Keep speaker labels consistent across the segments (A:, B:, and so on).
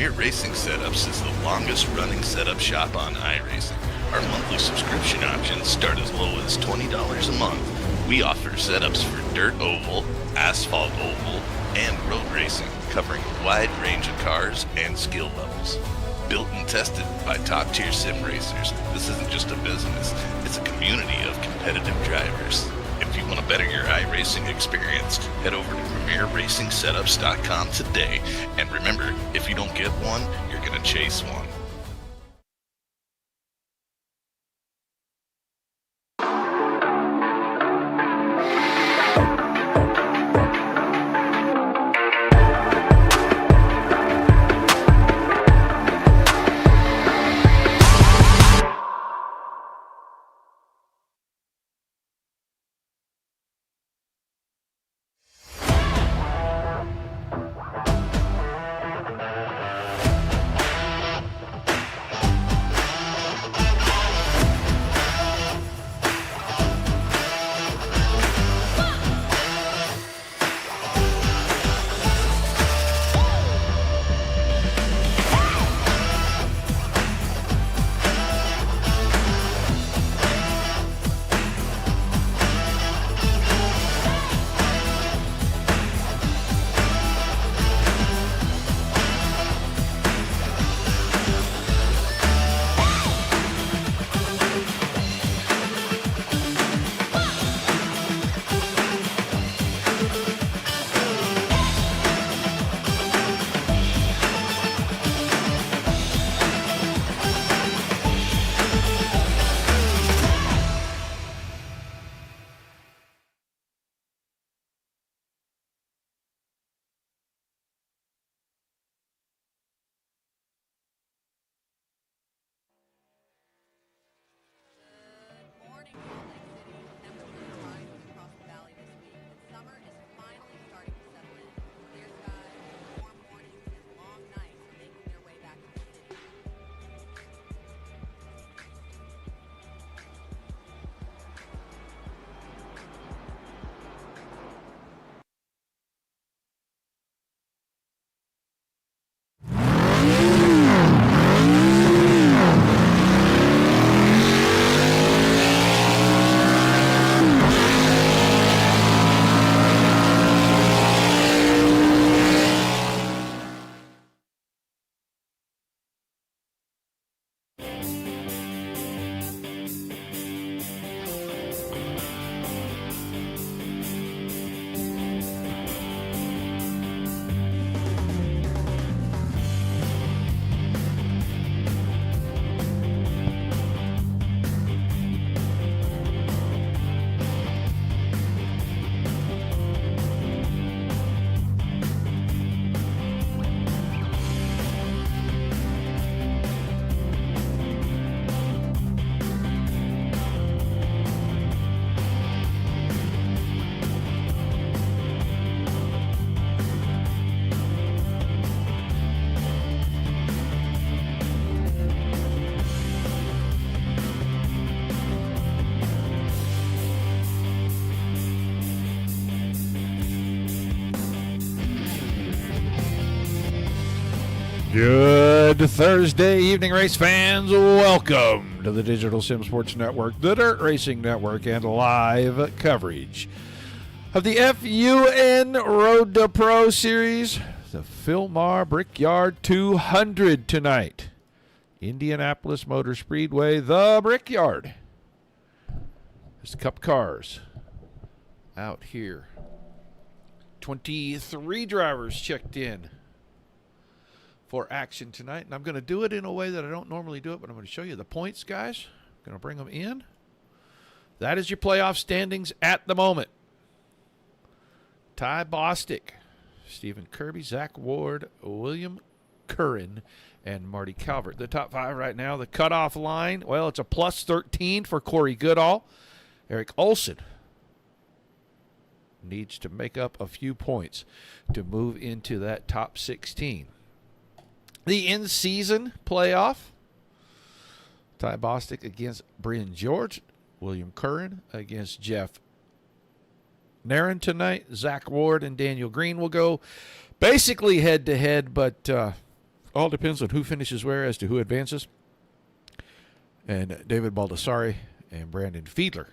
A: Premier Racing Setups is the longest-running setup shop on iRacing. Our monthly subscription options start as low as $20 a month. We offer setups for dirt oval, asphalt oval, and road racing, covering a wide range of cars and skill levels. Built and tested by top-tier sim racers, this isn't just a business, it's a community of competitive drivers. If you want to better your iRacing experience, head over to PremierRacingSetups.com today. And remember, if you don't get one, you're going to chase one.
B: Good Thursday evening, race fans. Welcome to the Digital Sim Sports Network, the Dirt Racing Network, and live coverage of the F.U.N. Road to Pro Series, the Philmar Brickyard 200 tonight. Indianapolis Motor Speedway, the Brickyard. There's the Cup cars out here. 23 drivers checked in for action tonight, and I'm going to do it in a way that I don't normally do it, but I'm going to show you the points, guys. I'm going to bring them in. That is your playoff standings at the moment. Ty Bostic, Stephen Kirby, Zach Ward, William Curran, and Marty Calvert. The top five right now. The cutoff line, well, it's a plus 13 for Corey Goodall. Eric Olson needs to make up a few points to move into that top 16. The in-season playoff, Ty Bostic against Brian George, William Curran against Jeff Nairn tonight. Zach Ward and Daniel Green will go basically head-to-head, but All depends on who finishes where as to who advances. And David Baldessari and Brandon Fiedler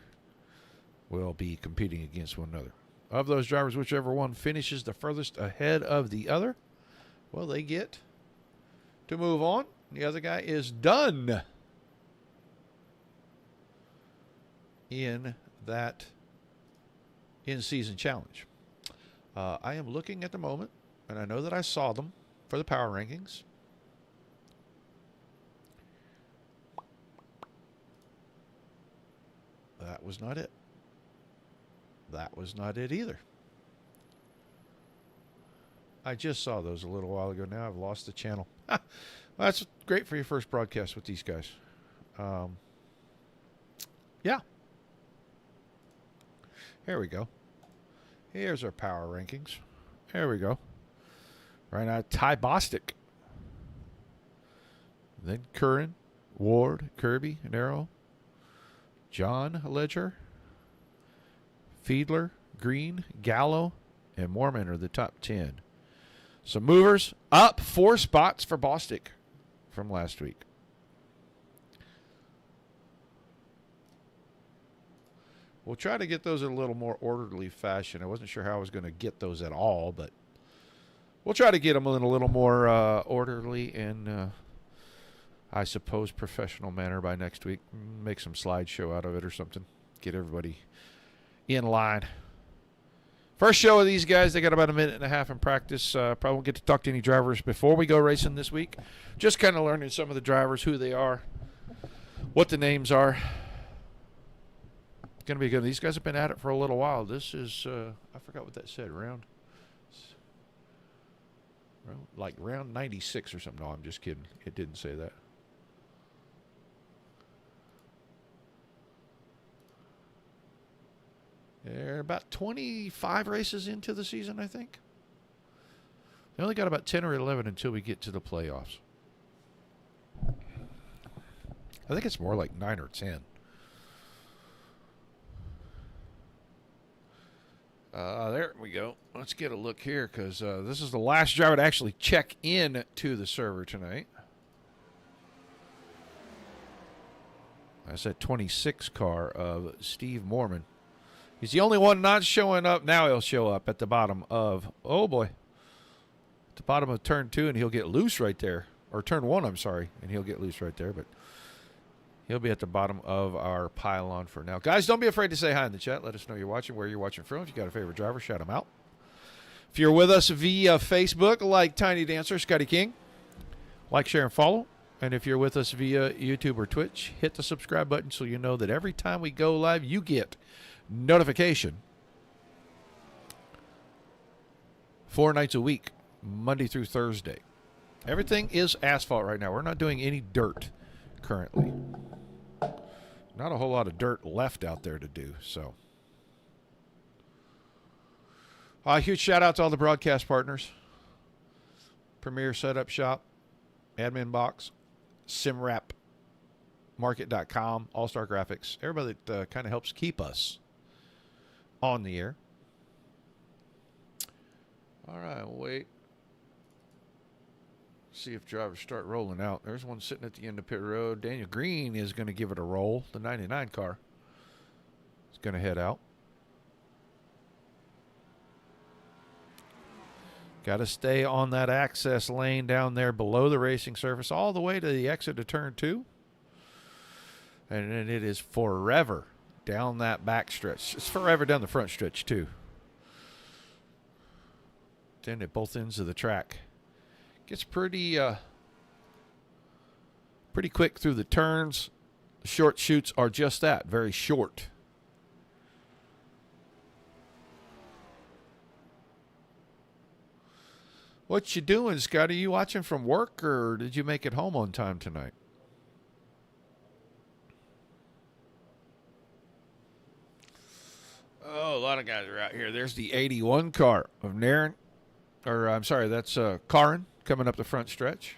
B: will be competing against one another. Of those drivers, whichever one finishes the furthest ahead of the other, well, they get to move on. The other guy is done in that in-season challenge. I am looking at the moment, and I know that I saw them for the power rankings. That was not it. That was not it either. I just saw those a little while ago. Now I've lost the channel. Well, that's great for your first broadcast with these guys. Yeah. Here we go. Here's our power rankings. There we go. Right now, Ty Bostic. Then Curran, Ward, Kirby, Nero, John Ledger, Fiedler, Green, Gallo, and Mormon are the top 10. So movers up 4 spots for Bostic from last week. We'll try to get those in a little more orderly fashion. I wasn't sure how I was going to get those at all, but we'll try to get them in a little more orderly and, I suppose, professional manner by next week. Make some slideshow out of it or something. Get everybody in line. First show of these guys, they got about a minute and a half in practice. Probably won't get to talk to any drivers before we go racing this week. Just kind of learning some of the drivers, who they are, what the names are. Going to be good. These guys have been at it for a little while. This is, I forgot what that said, round like round 96 or something. No, I'm just kidding. It didn't say that. They're about 25 races into the season, I think. They only got about 10 or 11 until we get to the playoffs. I think it's more like 9 or 10. There we go. Let's get a look here because this is the last driver to actually check in to the server tonight. That's that 26 car of Steve Mormon. He's the only one not showing up. Now he'll show up at the bottom of, oh boy, at the bottom of turn 2, and he'll get loose right there. Or turn 1, I'm sorry, and he'll get loose right there. But he'll be at the bottom of our pylon for now. Guys, don't be afraid to say hi in the chat. Let us know you're watching, where you're watching from. If you got a favorite driver, shout them out. If you're with us via Facebook, like Tiny Dancer, Scotty King, like, share, and follow. And if you're with us via YouTube or Twitch, hit the subscribe button so you know that every time we go live, you get notification 4 nights a week, Monday through Thursday. Everything is asphalt right now. We're not doing any dirt currently. Not a whole lot of dirt left out there to do, so. Huge shout out to all the broadcast partners. Premier Setup Shop, Admin Box, SimWrap, Market.com, All-Star Graphics, everybody that kind of helps keep us on the air. All right, wait. See if drivers start rolling out. There's one sitting at the end of pit road. Daniel Green is going to give it a roll. The 99 car is going to head out. Got to stay on that access lane down there below the racing surface all the way to the exit of turn 2. And then it is forever down that back stretch. It's forever down the front stretch, too. Then at both ends of the track. Gets pretty quick through the turns. The short chutes are just that, very short. What you doing, Scott? Are you watching from work, or did you make it home on time tonight? Oh, a lot of guys are out here. There's the 81 car of Naren. Or, I'm sorry, that's Karin coming up the front stretch.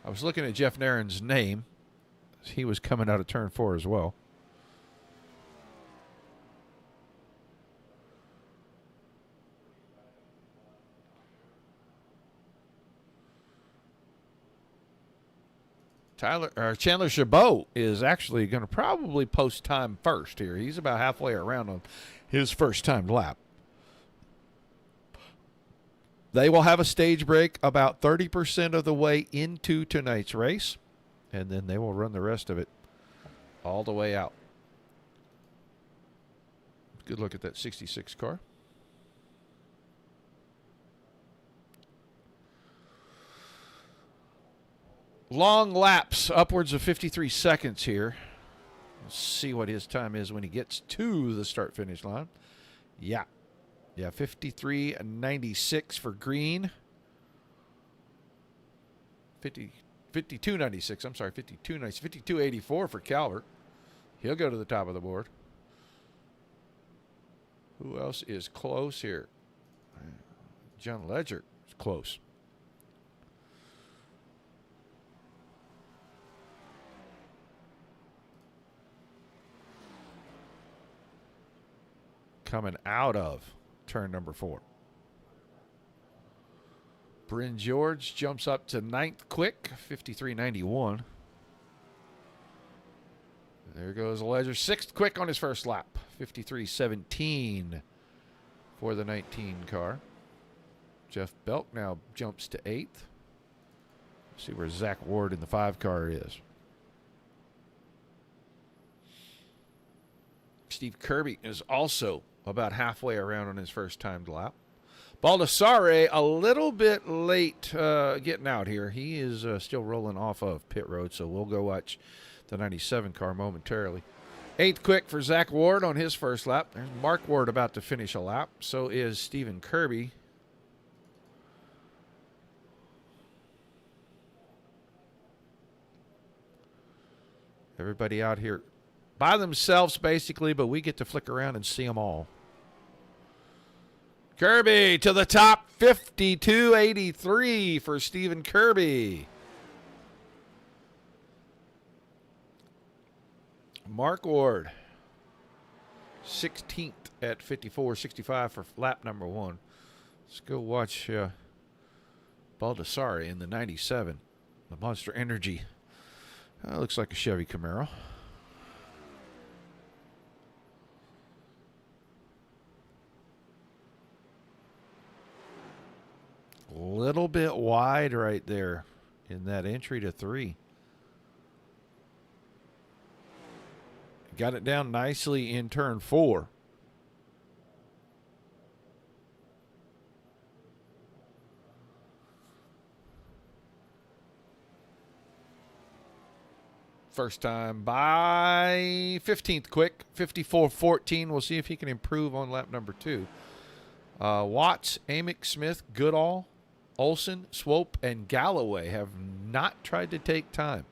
B: I was looking at Jeff Naren's name. He was coming out of turn 4 as well. Chandler Chabot is actually going to probably post time first here. He's about halfway around on his first time lap. They will have a stage break about 30% of the way into tonight's race, and then they will run the rest of it all the way out. Good look at that 66 car. Long laps, upwards of 53 seconds here. Let's see what his time is when he gets to the start-finish line. Yeah, 53.96 for Green. 52.96, I'm sorry, 52.96, 52.84 for Calvert. He'll go to the top of the board. Who else is close here? John Ledger is close. Coming out of turn number 4. Bryn George jumps up to 9th quick, 53.91. There goes Ledger, 6th quick on his first lap, 53.17 for the 19 car. Jeff Belk now jumps to 8th. See where Zach Ward in the 5 car is. Steve Kirby is also about halfway around on his first timed lap. Baldassare a little bit late getting out here. He is still rolling off of pit road, so we'll go watch the 97 car momentarily. 8th quick for Zach Ward on his first lap. There's Mark Ward about to finish a lap. So is Stephen Kirby. Everybody out here by themselves, basically, but we get to flick around and see them all. Kirby to the top, 52.83 for Stephen Kirby. Mark Ward, 16th at 54.65 for lap number 1. Let's go watch Baldassare in the 97, the Monster Energy. Looks like a Chevy Camaro. A little bit wide right there in that entry to 3. Got it down nicely in turn 4. First time by 15th quick, 54.14. We'll see if he can improve on lap number 2. Watts, Amick, Smith, Goodall, Olson, Swope, and Galloway have not tried to take time.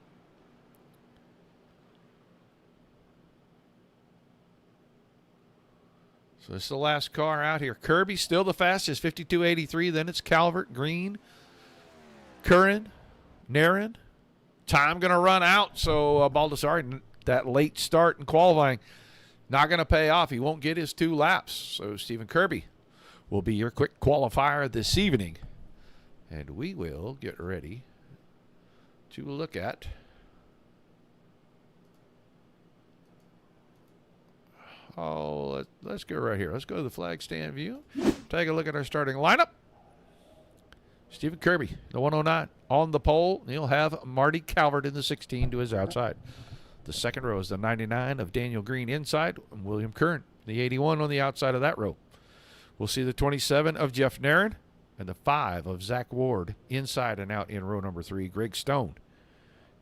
B: So this is the last car out here. Kirby still the fastest, 52.83. Then it's Calvert, Green, Curran, Narin. Time going to run out, so Baldassare, that late start in qualifying, not going to pay off. He won't get his 2 laps. So Stephen Kirby will be your quick qualifier this evening. And we will get ready to look at let's go right here. Let's go to the flag stand view. Take a look at our starting lineup. Stephen Kirby, the 109 on the pole. He'll have Marty Calvert in the 16 to his outside. The second row is the 99 of Daniel Green inside, and William Curran, the 81 on the outside of that row. We'll see the 27 of Jeff Nairn and the 5 of Zach Ward inside and out in row number 3. Greg Stone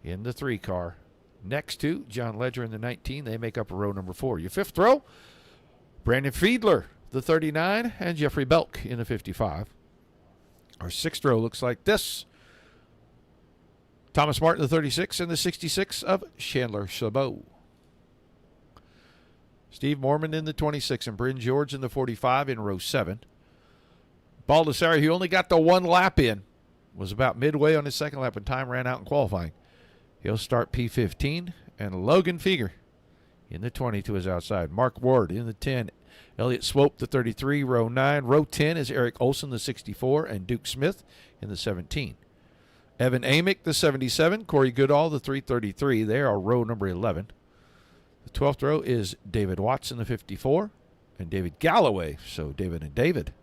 B: in the 3 car. Next to John Ledger in the 19. They make up row number 4. Your 5th row, Brandon Fiedler, the 39, and Jeffrey Belk in the 55. Our 6th row looks like this. Thomas Martin, the 36, and the 66 of Chandler Chabot. Steve Mormon in the 26 and Bryn George in the 45 in row 7. Baldassare, who only got the 1 lap in, was about midway on his second lap when time ran out in qualifying. He'll start P15, and Logan Feger in the 20 to his outside. Mark Ward in the 10. Elliott Swope, the 33, row 9. Row 10 is Eric Olson, the 64, and Duke Smith in the 17. Evan Amick, the 77. Corey Goodall, the 333. They are row number 11. The 12th row is David Watson, the 54, and David Galloway. So David and David.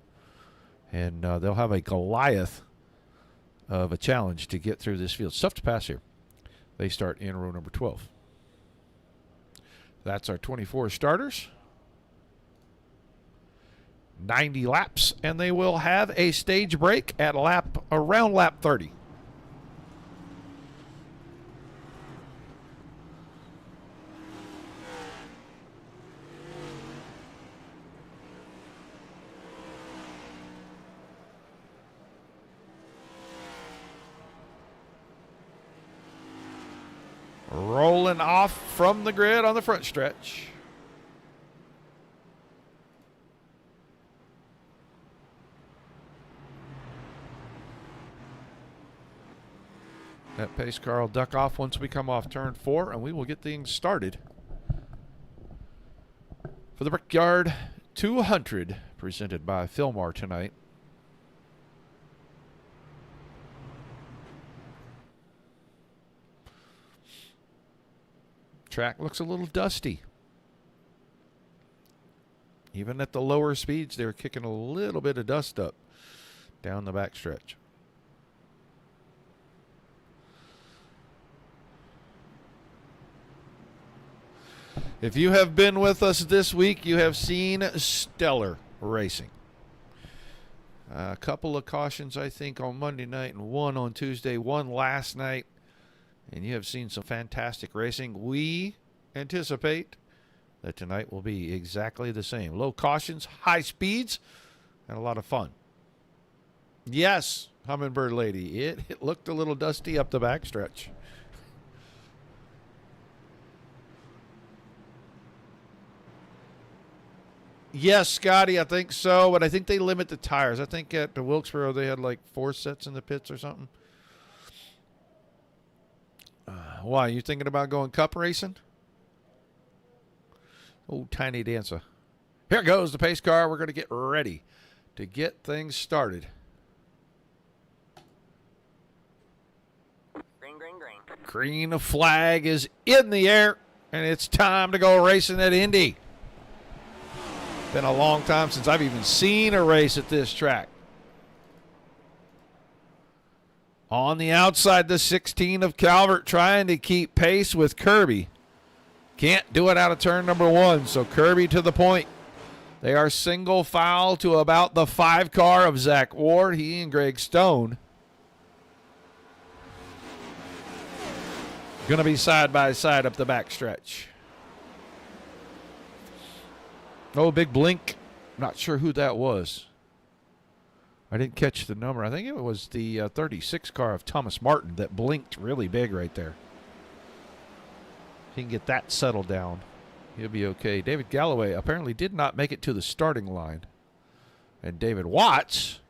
B: And they'll have a Goliath of a challenge to get through this field. It's tough to pass here. They start in row number 12. That's our 24 starters. 90 laps, and they will have a stage break at around lap 30. Rolling off from the grid on the front stretch. That pace car will duck off once we come off turn 4, and we will get things started for the Brickyard 200, presented by Philmar tonight. Track looks a little dusty. Even at the lower speeds, they're kicking a little bit of dust up down the backstretch. If you have been with us this week, you have seen stellar racing. A couple of cautions, I think, on Monday night and one on Tuesday, one last night. And you have seen some fantastic racing. We anticipate that tonight will be exactly the same. Low cautions, high speeds, and a lot of fun. Yes, Hummingbird Lady, it looked a little dusty up the backstretch. Yes, Scotty, I think so, but I think they limit the tires. I think at the Wilkesboro they had like 4 sets in the pits or something. Why, you thinking about going cup racing? Oh, Tiny Dancer. Here goes the pace car. We're going to get ready to get things started.
C: Green, green, green.
B: Green flag is in the air, and it's time to go racing at Indy. Been a long time since I've even seen a race at this track. On the outside, the 16 of Calvert trying to keep pace with Kirby. Can't do it out of turn number 1, so Kirby to the point. They are single file to about the 5 car of Zach Ward, he and Greg Stone. Going to be side by side up the backstretch. Oh, big blink. Not sure who that was. I didn't catch the number. I think it was the 36 car of Thomas Martin that blinked really big right there. If he can get that settled down, he'll be okay. David Galloway apparently did not make it to the starting line. And David Watts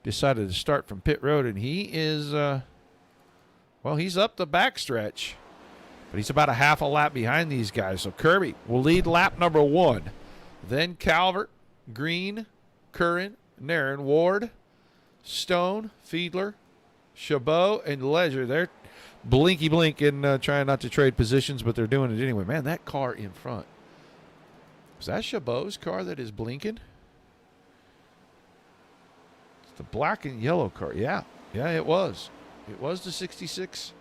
B: decided to start from pit road, and he is, well, he's up the backstretch. But he's about a half a lap behind these guys. So Kirby will lead lap number 1. Then Calvert, Green, Curran, Narron, Ward, Stone, Fiedler, Chabot, and Leisure. They're blinky blink and trying not to trade positions, but they're doing it anyway. Man, that car in front. Was that Chabot's car that is blinking? It's the black and yellow car. Yeah, it was. It was the 66.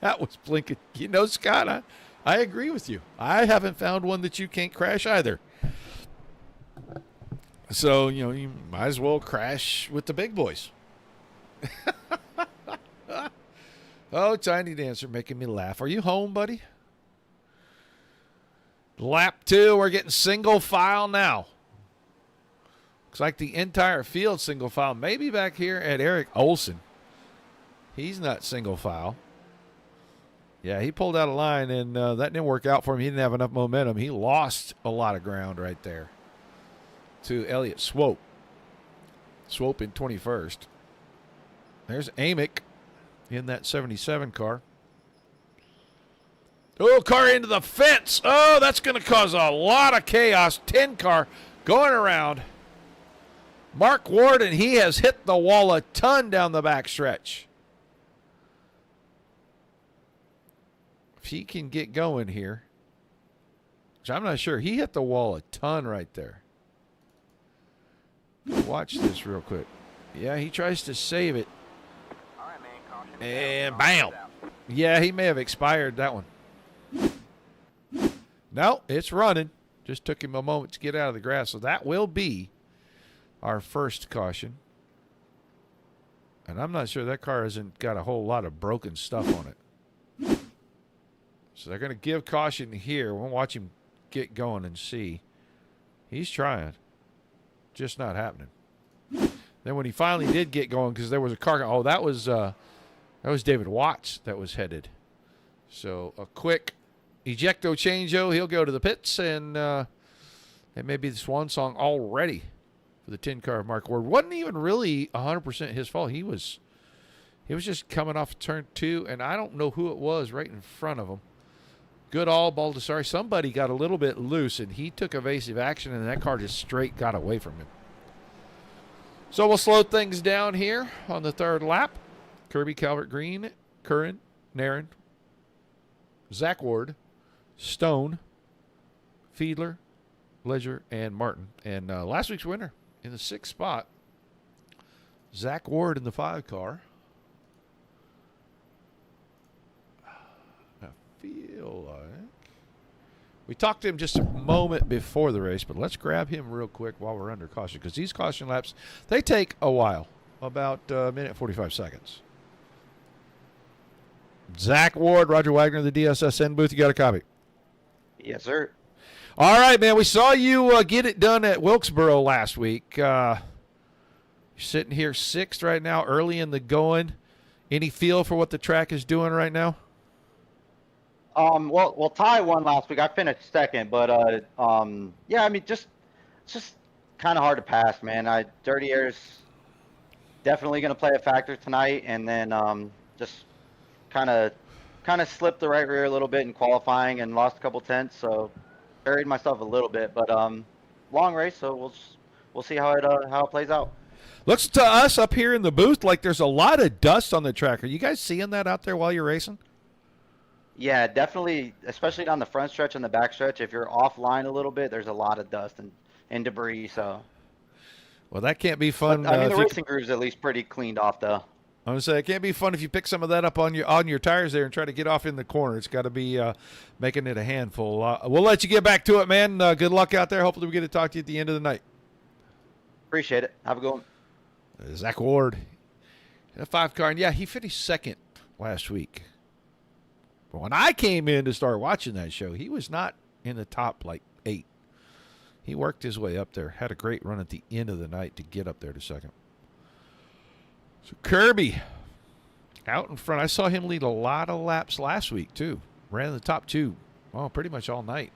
B: That was blinking. You know, Scott, I agree with you. I haven't found one that you can't crash either. So, you know, you might as well crash with the big boys. Oh, Tiny Dancer making me laugh. Are you home, buddy? Lap 2, we're getting single file now. Looks like the entire field single file. Maybe back here at Eric Olson. He's not single file. Yeah, he pulled out a line, and that didn't work out for him. He didn't have enough momentum. He lost a lot of ground right there to Elliott Swope. Swope in 21st. There's Amick in that 77 car. Oh, car into the fence. Oh, that's going to cause a lot of chaos. 10 car going around. Mark Ward, and he has hit the wall a ton down the backstretch. If he can get going here, which I'm not sure. He hit the wall a ton right there. Watch this real quick. Yeah, he tries to save it. And bam. Yeah, he may have expired that one. No, it's running. Just took him a moment to get out of the grass. So that will be our first caution. And I'm not sure that car hasn't got a whole lot of broken stuff on it. So they're going to give caution here. We'll watch him get going and see. He's trying. Just not happening. Then when he finally did get going, because there was a car. Oh, that was David Watts that was headed. So a quick ejecto changeo. He'll go to the pits, and it may be the swan song already for the 10 car of Mark Ward. Wasn't even really 100% his fault. He was just coming off turn 2, and I don't know who it was right in front of him. Good all, Baldessari. Somebody got a little bit loose, and he took evasive action, and that car just straight got away from him. So we'll slow things down here on the third lap. Kirby, Calvert, Green, Curran, Naren, Zach Ward, Stone, Fiedler, Ledger, and Martin. And last week's winner in the 6th spot, Zach Ward in the 5 car. I feel like we talked to him just a moment before the race, but let's grab him real quick while we're under caution, because these caution laps, they take a while, about a minute 45 seconds. Zach Ward, Roger Wagner, the DSSN booth. You got a copy?
C: Yes, sir.
B: All right, man. We saw you get it done at Wilkesboro last week. You're sitting here 6th right now, early in the going. Any feel for what the track is doing right now?
C: Well, Ty won last week. I finished 2nd, but yeah, I mean, it's just kind of hard to pass, man. Dirty Air's definitely going to play a factor tonight, and then just kind of slipped the right rear a little bit in qualifying and lost a couple tenths, so buried myself a little bit. But long race, so we'll see how it plays out.
B: Looks to us up here in the booth like there's a lot of dust on the track. Are you guys seeing that out there while you're racing?
C: Yeah, definitely, especially down the front stretch and the back stretch. If you're offline a little bit, there's a lot of dust and debris. So,
B: well, that can't be fun.
C: But, I mean, the racing groove's at least pretty cleaned off, though.
B: I'm gonna say it can't be fun if you pick some of that up on your tires there and try to get off in the corner. It's got to be making it a handful. We'll let you get back to it, man. Good luck out there. Hopefully, we get to talk to you at the end of the night.
C: Appreciate it. Have a good one.
B: Zach Ward, in a 5 car, and yeah, he finished 2nd last week. But when I came in to start watching that show, he was not in the top 8. He worked his way up there. Had a great run at the end of the night to get up there to 2nd. So Kirby out in front. I saw him lead a lot of laps last week too. Ran the top 2, pretty much all night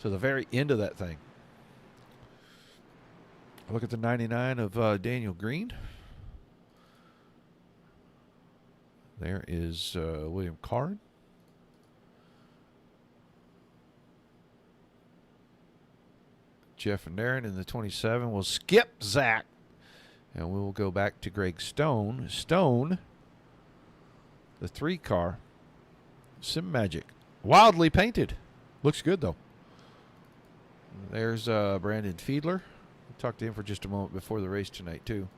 B: to the very end of that thing. Look at the 99 of Daniel Green. There is William Carn. Jeff Naren in the 27. We'll skip Zach, and we will go back to Greg Stone. Stone, the 3 car, Sim Magic. Wildly painted. Looks good, though. There's Brandon Fiedler. We talked to him for just a moment before the race tonight, too.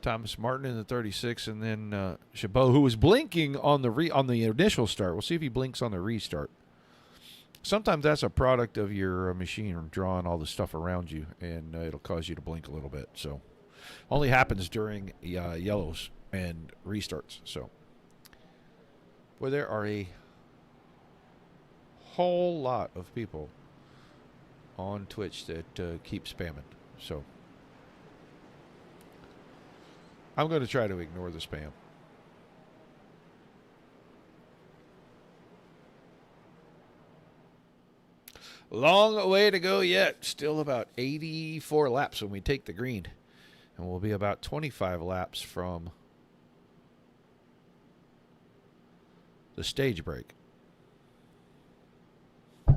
B: Thomas Martin in the 36, and then Chabot, who was blinking on the initial start. We'll see if he blinks on the restart. Sometimes that's a product of your machine drawing all the stuff around you, and it'll cause you to blink a little bit. So, only happens during yellows and restarts. So, boy, there are a whole lot of people on Twitch that keep spamming. So, I'm going to try to ignore the spam. Long way to go yet. Still about 84 laps when we take the green. And we'll be about 25 laps from the stage break. I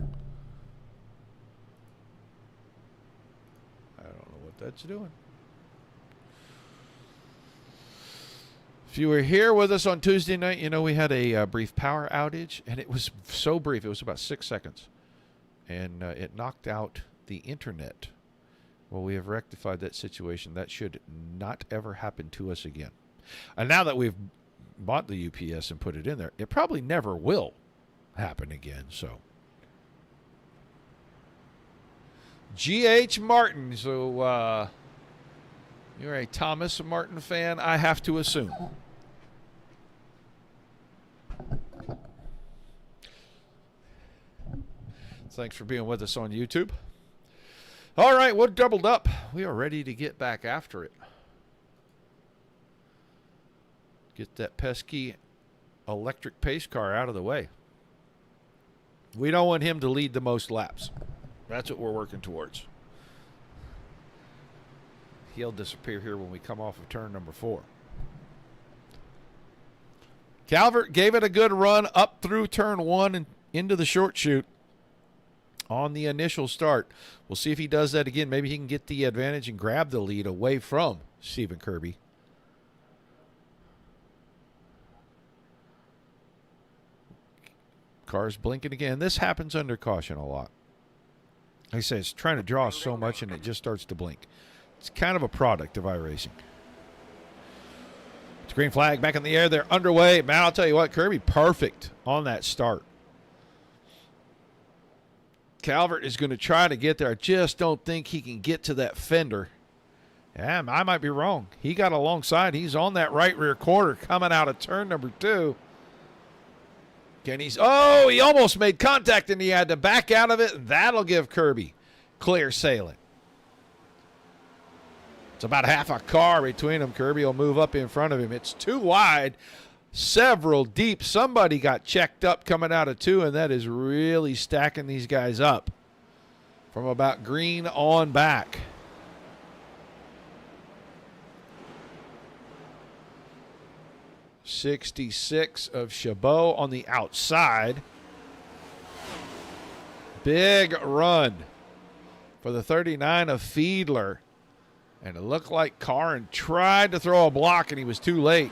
B: don't know what that's doing. If you were here with us on Tuesday night, you know we had a brief power outage, and it was so brief. It was about 6 seconds, and it knocked out the internet. Well, we have rectified that situation. That should not ever happen to us again. And now that we've bought the UPS and put it in there, it probably never will happen again. So, G.H. Martin. So, you're a Thomas Martin fan, I have to assume. Thanks for being with us on YouTube. All right, we're doubled up. We are ready to get back after it. Get that pesky electric pace car out of the way. We don't want him to lead the most laps. That's what we're working towards. He'll disappear here when we come off of turn number 4. Calvert gave it a good run up through turn 1 and into the short chute on the initial start. We'll see if he does that again. Maybe he can get the advantage and grab the lead away from Stephen Kirby. Car's blinking again. This happens under caution a lot. Like I say, it's trying to draw so much and it just starts to blink. It's kind of a product of iRacing. It's green flag back in the air. They're underway. Man, I'll tell you what, Kirby perfect on that start. Calvert is going to try to get there. I just don't think he can get to that fender. Yeah, I might be wrong. He got alongside. He's on that right rear quarter coming out of turn number 2. He almost made contact and he had to back out of it. And that'll give Kirby clear sailing. It's about half a car between them. Kirby will move up in front of him. It's too wide, several deep. Somebody got checked up coming out of 2, and that is really stacking these guys up from about green on back. '66 of Chabot on the outside. Big run for the 39 of Fiedler. And it looked like Carrin tried to throw a block, and he was too late.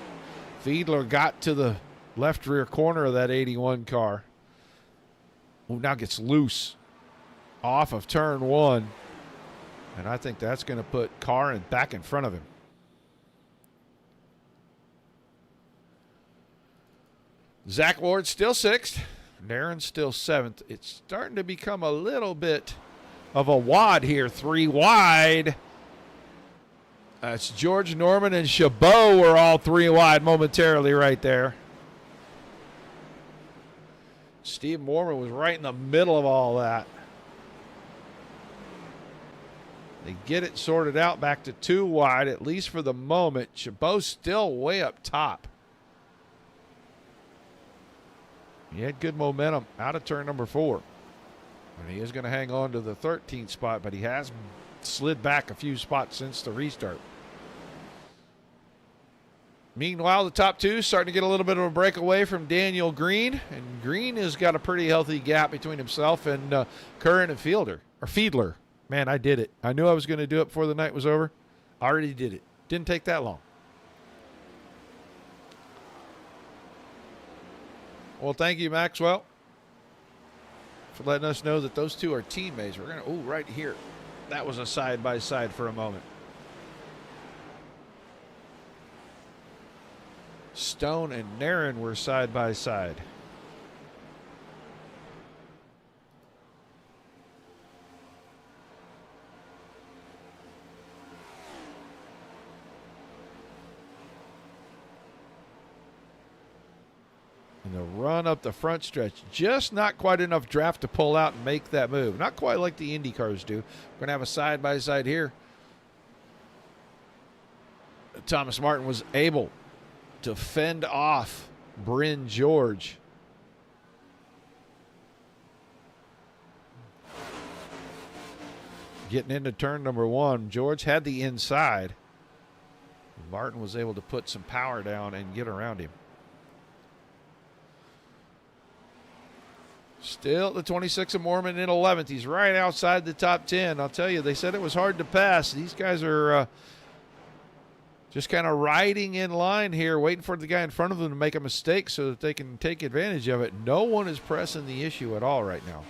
B: Fiedler got to the left rear corner of that 81 car. Who now gets loose off of turn 1. And I think that's going to put Carrin back in front of him. Zach Ward still 6th. Darren still 7th. It's starting to become a little bit of a wad here. 3 wide. That's George Norman and Chabot were all 3 wide momentarily right there. Steve Mormon was right in the middle of all that. They get it sorted out back to 2 wide, at least for the moment. Chabot's still way up top. He had good momentum out of turn number 4. And he is going to hang on to the 13th spot, but he has slid back a few spots since the restart. Meanwhile, the top 2 starting to get a little bit of a breakaway from Daniel Green. And Green has got a pretty healthy gap between himself and Curran and Fiedler. Man, I did it. I knew I was going to do it before the night was over. I already did it. Didn't take that long. Well, thank you, Maxwell, for letting us know that those 2 are teammates. We're going to, right here. That was a side-by-side for a moment. Stone and Narron were side-by-side. And the run up the front stretch, just not quite enough draft to pull out and make that move. Not quite like the Indy cars do. We're going to have a side-by-side here. Thomas Martin was able to fend off Bryn George. Getting into turn number 1, George had the inside. Martin was able to put some power down and get around him. Still the 26 of Mormon in 11th. He's right outside the top 10. I'll tell you, they said it was hard to pass. These guys are just kind of riding in line here, waiting for the guy in front of them to make a mistake so that they can take advantage of it. No one is pressing the issue at all right now.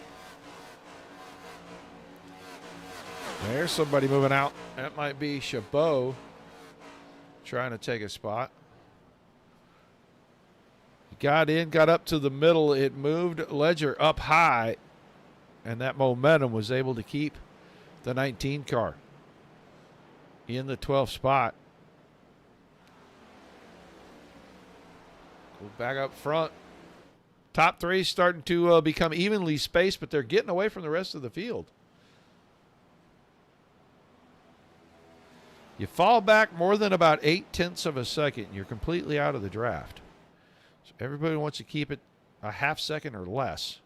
B: There's somebody moving out. That might be Chabot trying to take a spot. He got in, got up to the middle. It moved Ledger up high, and that momentum was able to keep the 19 car in the 12th spot. Go back up front. Top three starting to become evenly spaced, but they're getting away from the rest of the field. You fall back more than about 0.8 of a second, you're completely out of the draft. So everybody wants to keep it a half second or less.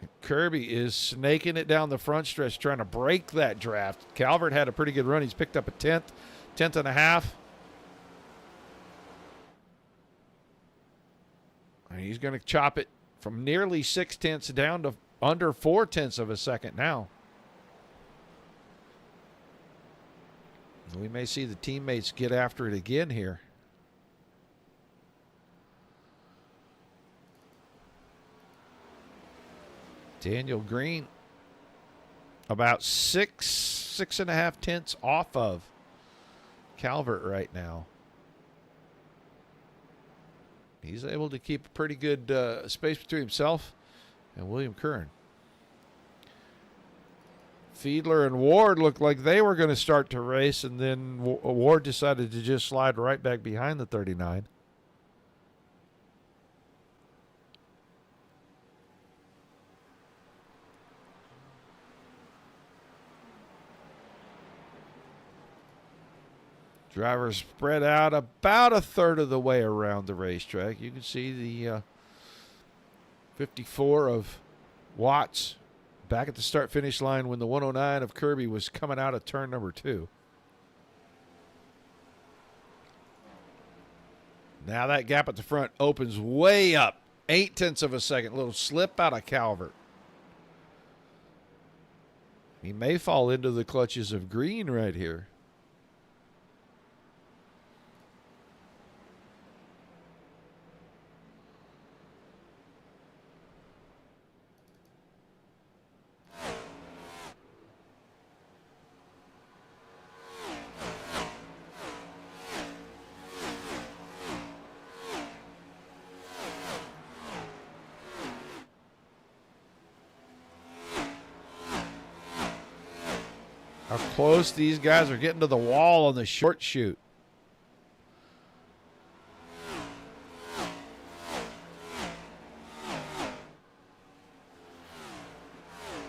B: And Kirby is snaking it down the front stretch, trying to break that draft. Calvert had a pretty good run. He's picked up a tenth and a half. And he's going to chop it from nearly 0.6 down to under 0.4 of a second now. We may see the teammates get after it again here. Daniel Green about 6.5 tenths off of Calvert right now. He's able to keep a pretty good space between himself and William Curran. Fiedler and Ward looked like they were going to start to race, and then Ward decided to just slide right back behind the 39. Drivers spread out about a third of the way around the racetrack. You can see the 54 of Watts back at the start-finish line when the 109 of Kirby was coming out of turn number 2. Now that gap at the front opens way up. 0.8 of a second. Little slip out of Calvert. He may fall into the clutches of Green right here. How close these guys are getting to the wall on the short chute.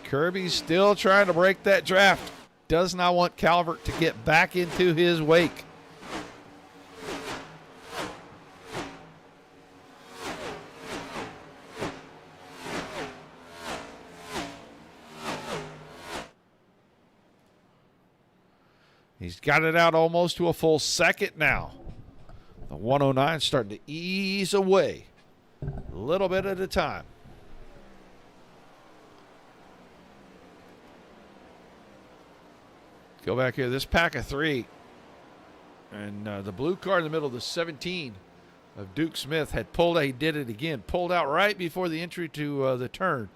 B: Kirby's still trying to break that draft. Does not want Calvert to get back into his wake. He's got it out almost to a full second now. The 109 starting to ease away a little bit at a time. Go back here. This pack of 3. And the blue car in the middle, the 17 of Duke Smith, had pulled out. He did it again. Pulled out right before the entry to the turn.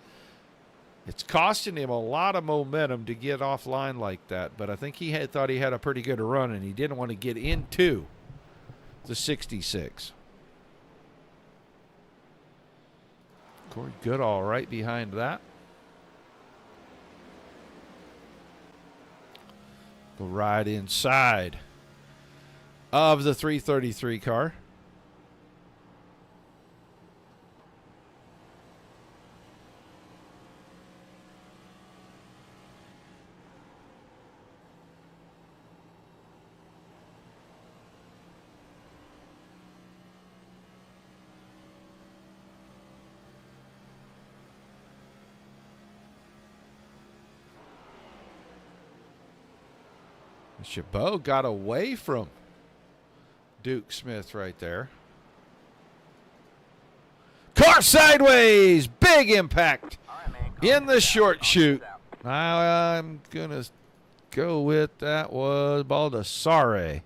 B: It's costing him a lot of momentum to get offline like that, but I think he thought he had a pretty good run, and he didn't want to get into the 66. Corey Goodall right behind that. Go right inside of the 333 car. Chabot got away from Duke Smith right there. Car sideways. Big impact in the short chute. I'm going to go with that was Baldassare.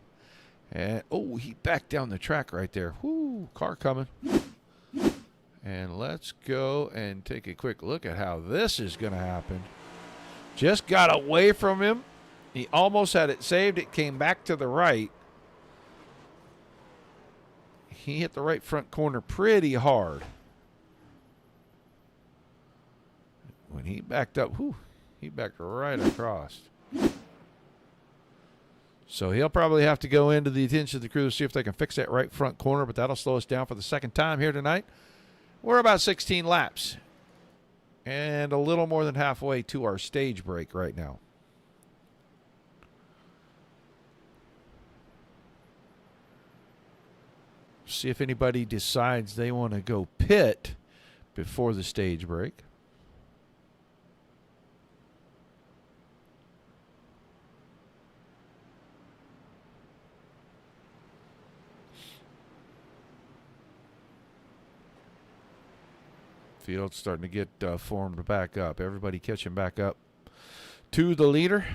B: And, oh, he backed down the track right there. Whoo, car coming. And let's go and take a quick look at how this is going to happen. Just got away from him. He almost had it saved. It came back to the right. He hit the right front corner pretty hard. When he backed up, whew, he backed right across. So he'll probably have to go into the attention of the crew to see if they can fix that right front corner, but that'll slow us down for the second time here tonight. We're about 16 laps and a little more than halfway to our stage break right now. See if anybody decides they want to go pit before the stage break. Field's starting to get formed back up. Everybody catching back up to the leader.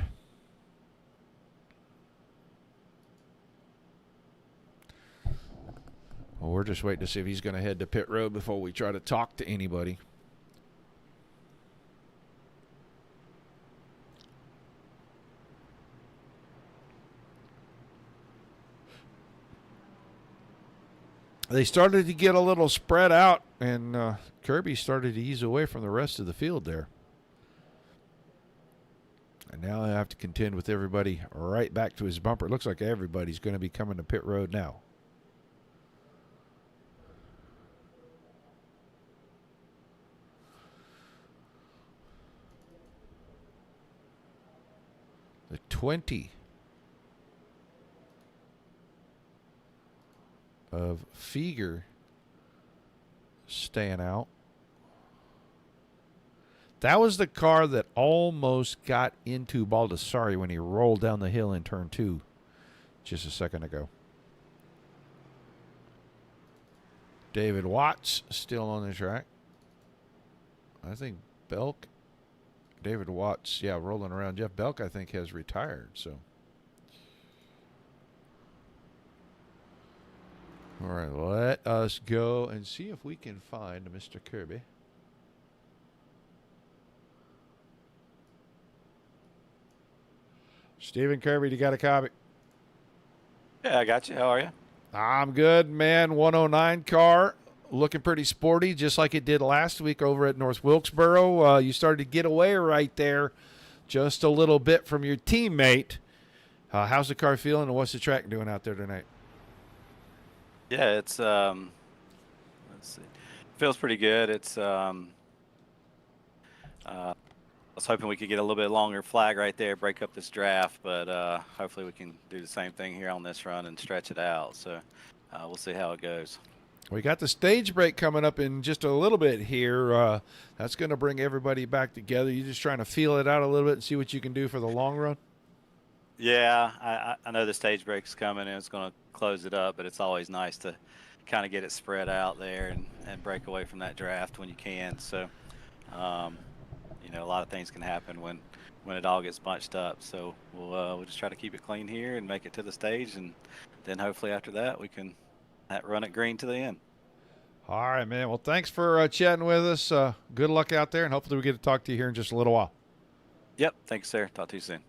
B: Well, we're just waiting to see if he's going to head to pit road before we try to talk to anybody. They started to get a little spread out, and Kirby started to ease away from the rest of the field there. And now I have to contend with everybody right back to his bumper. It looks like everybody's going to be coming to pit road now. The 20 of Feger staying out. That was the car that almost got into Baldassare when he rolled down the hill in turn 2 just a second ago. David Watts still on the track. I think Belk. David Watts, yeah, rolling around. Jeff Belk, I think, has retired, so. All right, let us go and see if we can find Mr. Kirby. Stephen Kirby, you got a copy?
D: Yeah, I got you. How are you?
B: I'm good, man. 109 car, looking pretty sporty, just like it did last week over at North Wilkesboro. You started to get away right there just a little bit from your teammate. How's the car feeling, and what's the track doing out there tonight?
D: Yeah, it's let's see, feels pretty good. It's I was hoping we could get a little bit longer flag right there, break up this draft, but hopefully we can do the same thing here on this run and stretch it out. So we'll see how it goes.
B: We got the stage break coming up in just a little bit here. That's going to bring everybody back together. You just trying to feel it out a little bit and see what you can do for the long run?
D: Yeah, I know the stage break's coming and it's going to close it up, but it's always nice to kind of get it spread out there and break away from that draft when you can. So, you know, a lot of things can happen when it all gets bunched up. So we'll just try to keep it clean here and make it to the stage, and then hopefully after that we can run it green to the end.
B: All right, man. Well, thanks for chatting with us. Good luck out there, and hopefully we get to talk to you here in just a little while.
D: Yep. Thanks, sir. Talk to you soon.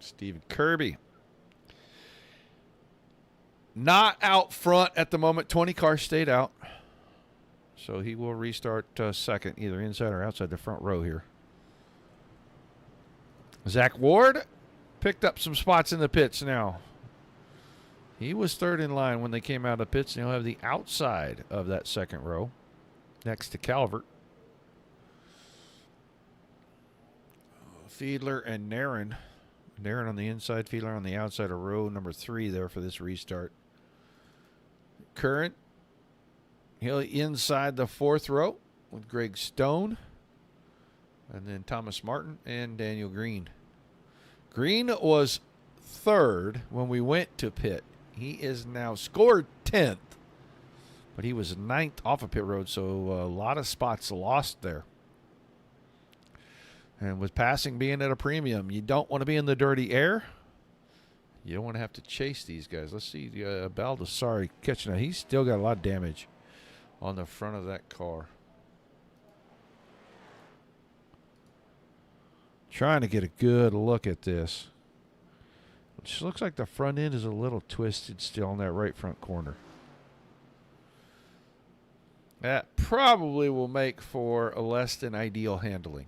B: Stephen Kirby. Not out front at the moment. 20 cars stayed out. So he will restart second, either inside or outside the front row here. Zach Ward picked up some spots in the pits now. He was third in line when they came out of the pits, and he'll have the outside of that second row next to Calvert. Fiedler and Nairn. Nairn on the inside, Fiedler on the outside of row number 3 there for this restart. Current, he'll inside the 4th row with Greg Stone. And then Thomas Martin and Daniel Green. Green was 3rd when we went to pit. He is now scored 10th, but he was 9th off of pit road, so a lot of spots lost there. And with passing being at a premium, you don't want to be in the dirty air. You don't want to have to chase these guys. Let's see Baldessari catching that. He's still got a lot of damage on the front of that car. Trying to get a good look at this. Which looks like the front end is a little twisted still in that right front corner. That probably will make for a less than ideal handling.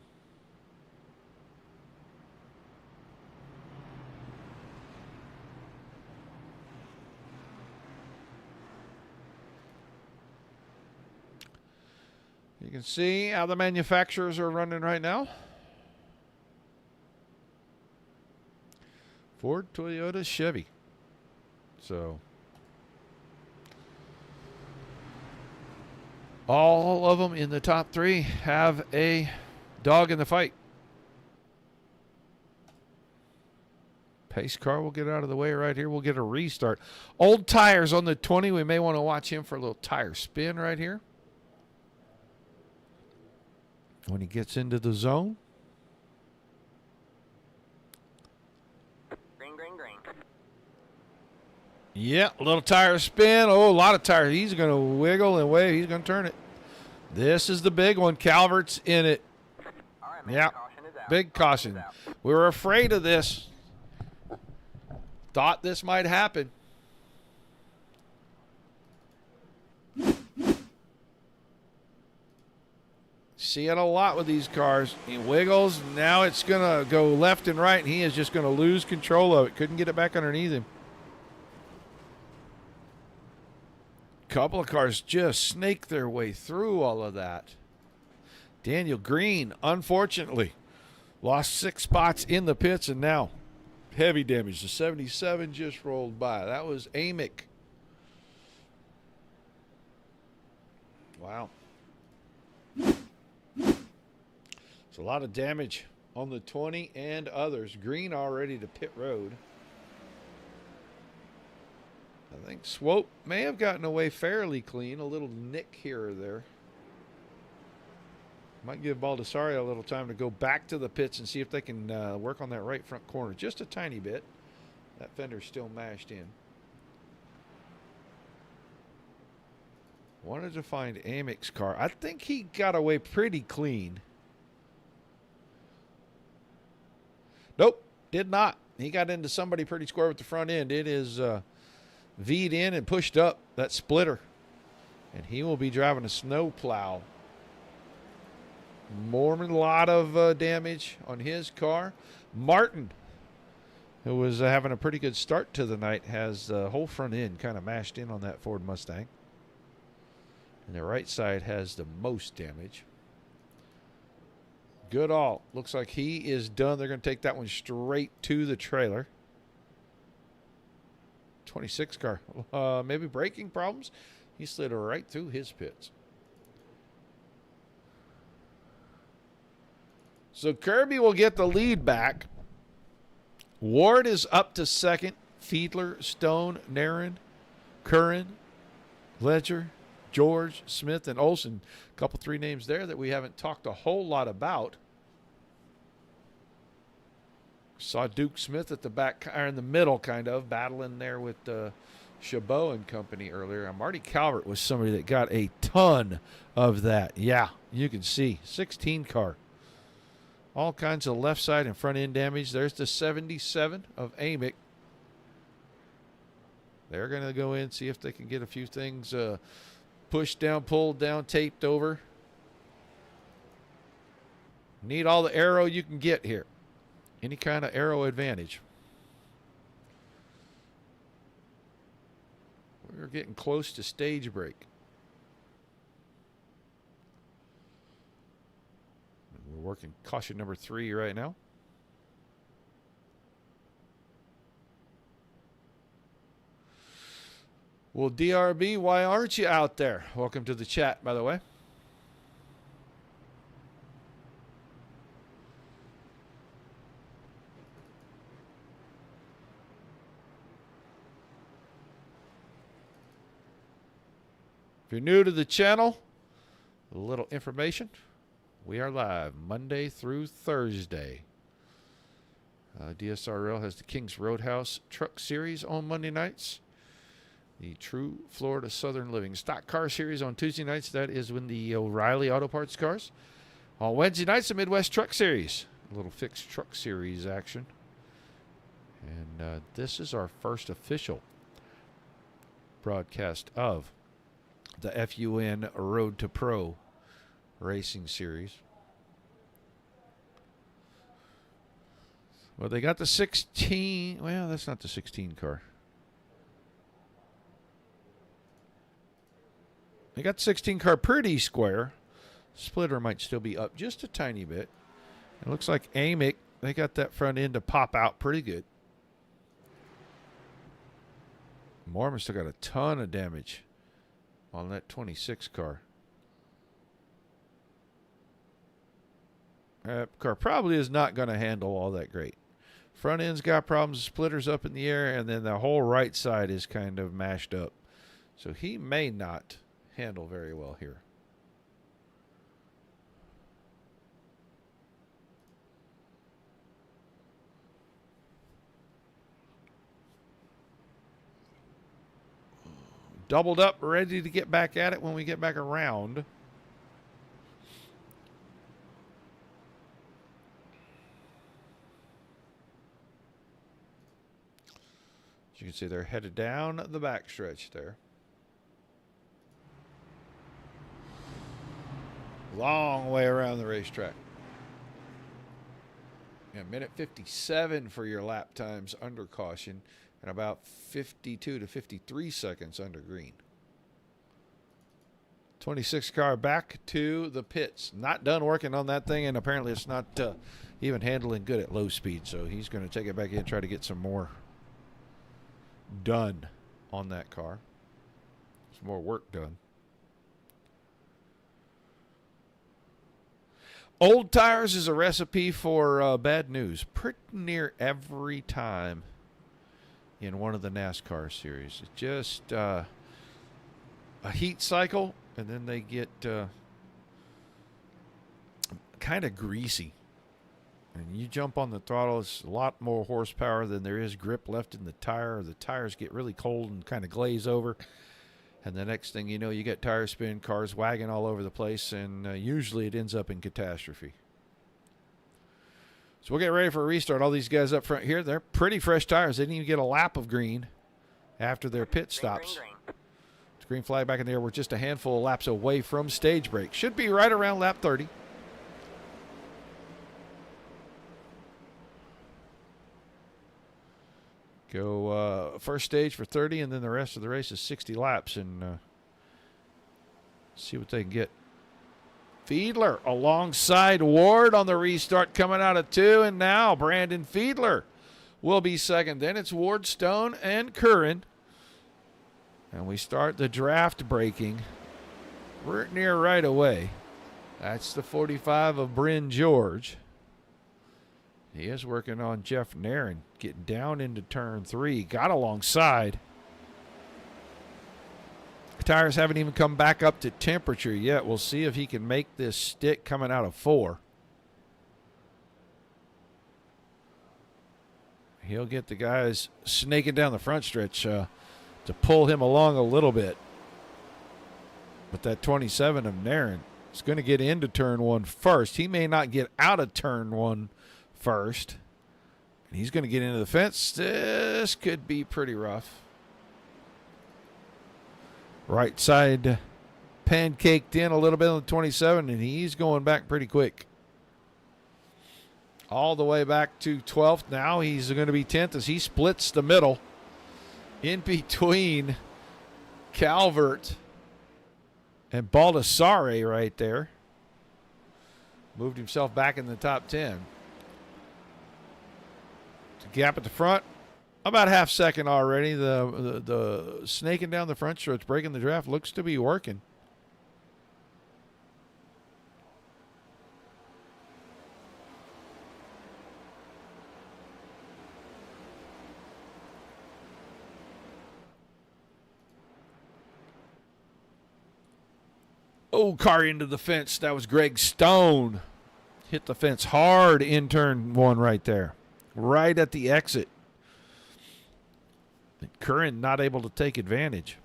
B: You can see how the manufacturers are running right now. Ford, Toyota, Chevy. So all of them in the top 3 have a dog in the fight. Pace car will get out of the way right here. We'll get a restart. Old tires on the 20. We may want to watch him for a little tire spin right here. When he gets into the zone.
E: Green, green, green.
B: Yeah, a little tire spin. Oh, a lot of tires. He's going to wiggle and wave. He's going to turn it. This is the big one. Calvert's in it.
E: All right, man.
B: Yeah,
E: Caution is out.
B: big caution. We were afraid of this. Thought this might happen. See it a lot with these cars. He wiggles. Now it's going to go left and right, and he is just going to lose control of it. Couldn't get it back underneath him. Couple of cars just snake their way through all of that. Daniel Green, unfortunately, lost 6 spots in the pits, and now heavy damage. The 77 just rolled by. That was Amick. Wow. It's a lot of damage on the 20 and others. Green already to pit road. I think Swope may have gotten away fairly clean. A little nick here or there. Might give Baldessari a little time to go back to the pits and see if they can work on that right front corner. Just a tiny bit. That fender's still mashed in. Wanted to find Amick's car. I think he got away pretty clean. Nope, did not. He got into somebody pretty square with the front end. It is V'd in and pushed up that splitter. And he will be driving a snow plow. More than a lot of damage on his car. Martin, who was having a pretty good start to the night, has the whole front end kind of mashed in on that Ford Mustang. And the right side has the most damage. Goodall looks like he is done. They're going to take that one straight to the trailer. 26 car. Maybe braking problems. He slid right through his pits. So Kirby will get the lead back. Ward is up to second. Fiedler, Stone, Narin, Curran, Ledger, George, Smith, and Olson. A couple 3 names there that we haven't talked a whole lot about. Saw Duke Smith at the back, or in the middle, kind of battling there with Chabot and company earlier. Marty Calvert was somebody that got a ton of that. Yeah, you can see 16 car. All kinds of left side and front end damage. There's the 77 of Amick. They're going to go in, see if they can get a few things pushed down, pulled down, taped over. Need all the aero you can get here. Any kind of aero advantage. We're getting close to stage break. We're working caution number 3 right now. Well, DRB, why aren't you out there? Welcome to the chat, by the way. If you're new to the channel, a little information. We are live Monday through Thursday. DSRL has the Kings Roadhouse Truck Series on Monday nights. The True Florida Southern Living Stock Car Series on Tuesday nights. That is when the O'Reilly Auto Parts cars. On Wednesday nights, the Midwest Truck Series. A little fixed truck series action. And this is our first official broadcast of the F.U.N. Road to Pro Racing Series. Well, they got the 16. Well, that's not the 16 car. They got the 16 car pretty square. Splitter might still be up just a tiny bit. It looks like Amick, they got that front end to pop out pretty good. Mormon still got a ton of damage on that 26 car. That car probably is not going to handle all that great. Front end's got problems, splitters up in the air, and then the whole right side is kind of mashed up. So he may not handle very well here. Doubled up, ready to get back at it when we get back around. As you can see, they're headed down the backstretch there. Long way around the racetrack. Yeah, minute 57 for your lap times under caution, and about 52 to 53 seconds under green. 26 car back to the pits. Not done working on that thing, and apparently it's not even handling good at low speed, so he's going to take it back in and try to get some more done on that car. Some more work done. Old tires is a recipe for bad news pretty near every time in one of the NASCAR series. It's just a heat cycle, and then they get kind of greasy. And you jump on the throttle, it's a lot more horsepower than there is grip left in the tire. The tires get really cold and kind of glaze over. And the next thing you know, you get tire spin, cars wagging all over the place, and usually it ends up in catastrophe. So we'll get ready for a restart. All these guys up front here, they're pretty fresh tires. They didn't even get a lap of green after their pit stops. The green flag back in the air. We're just a handful of laps away from stage break. Should be right around lap 30. Go first stage for 30, and then the rest of the race is 60 laps, and see what they can get. Fiedler alongside Ward on the restart coming out of 2, and now Brandon Fiedler will be second. Then it's Ward, Stone, and Curran. And we start the draft breaking near right away. That's the 45 of Bryn George. He is working on Jeff Nairn, getting down into turn 3. Got alongside. The tires haven't even come back up to temperature yet. We'll see if he can make this stick coming out of 4. He'll get the guys snaking down the front stretch to pull him along a little bit. But that 27 of Nairn is going to get into turn 1 first. He may not get out of turn 1 first. And he's going to get into the fence. This could be pretty rough. Right side pancaked in a little bit on the 27, and he's going back pretty quick. All the way back to 12th. Now he's going to be 10th as he splits the middle in between Calvert and Baldassare right there. Moved himself back in the top 10. Gap at the front, about half second already. The snaking down the front stretch, breaking the draft, looks to be working. Oh, car into the fence. That was Greg Stone. Hit the fence hard in turn 1 right there. Right at the exit. Curran not able to take advantage.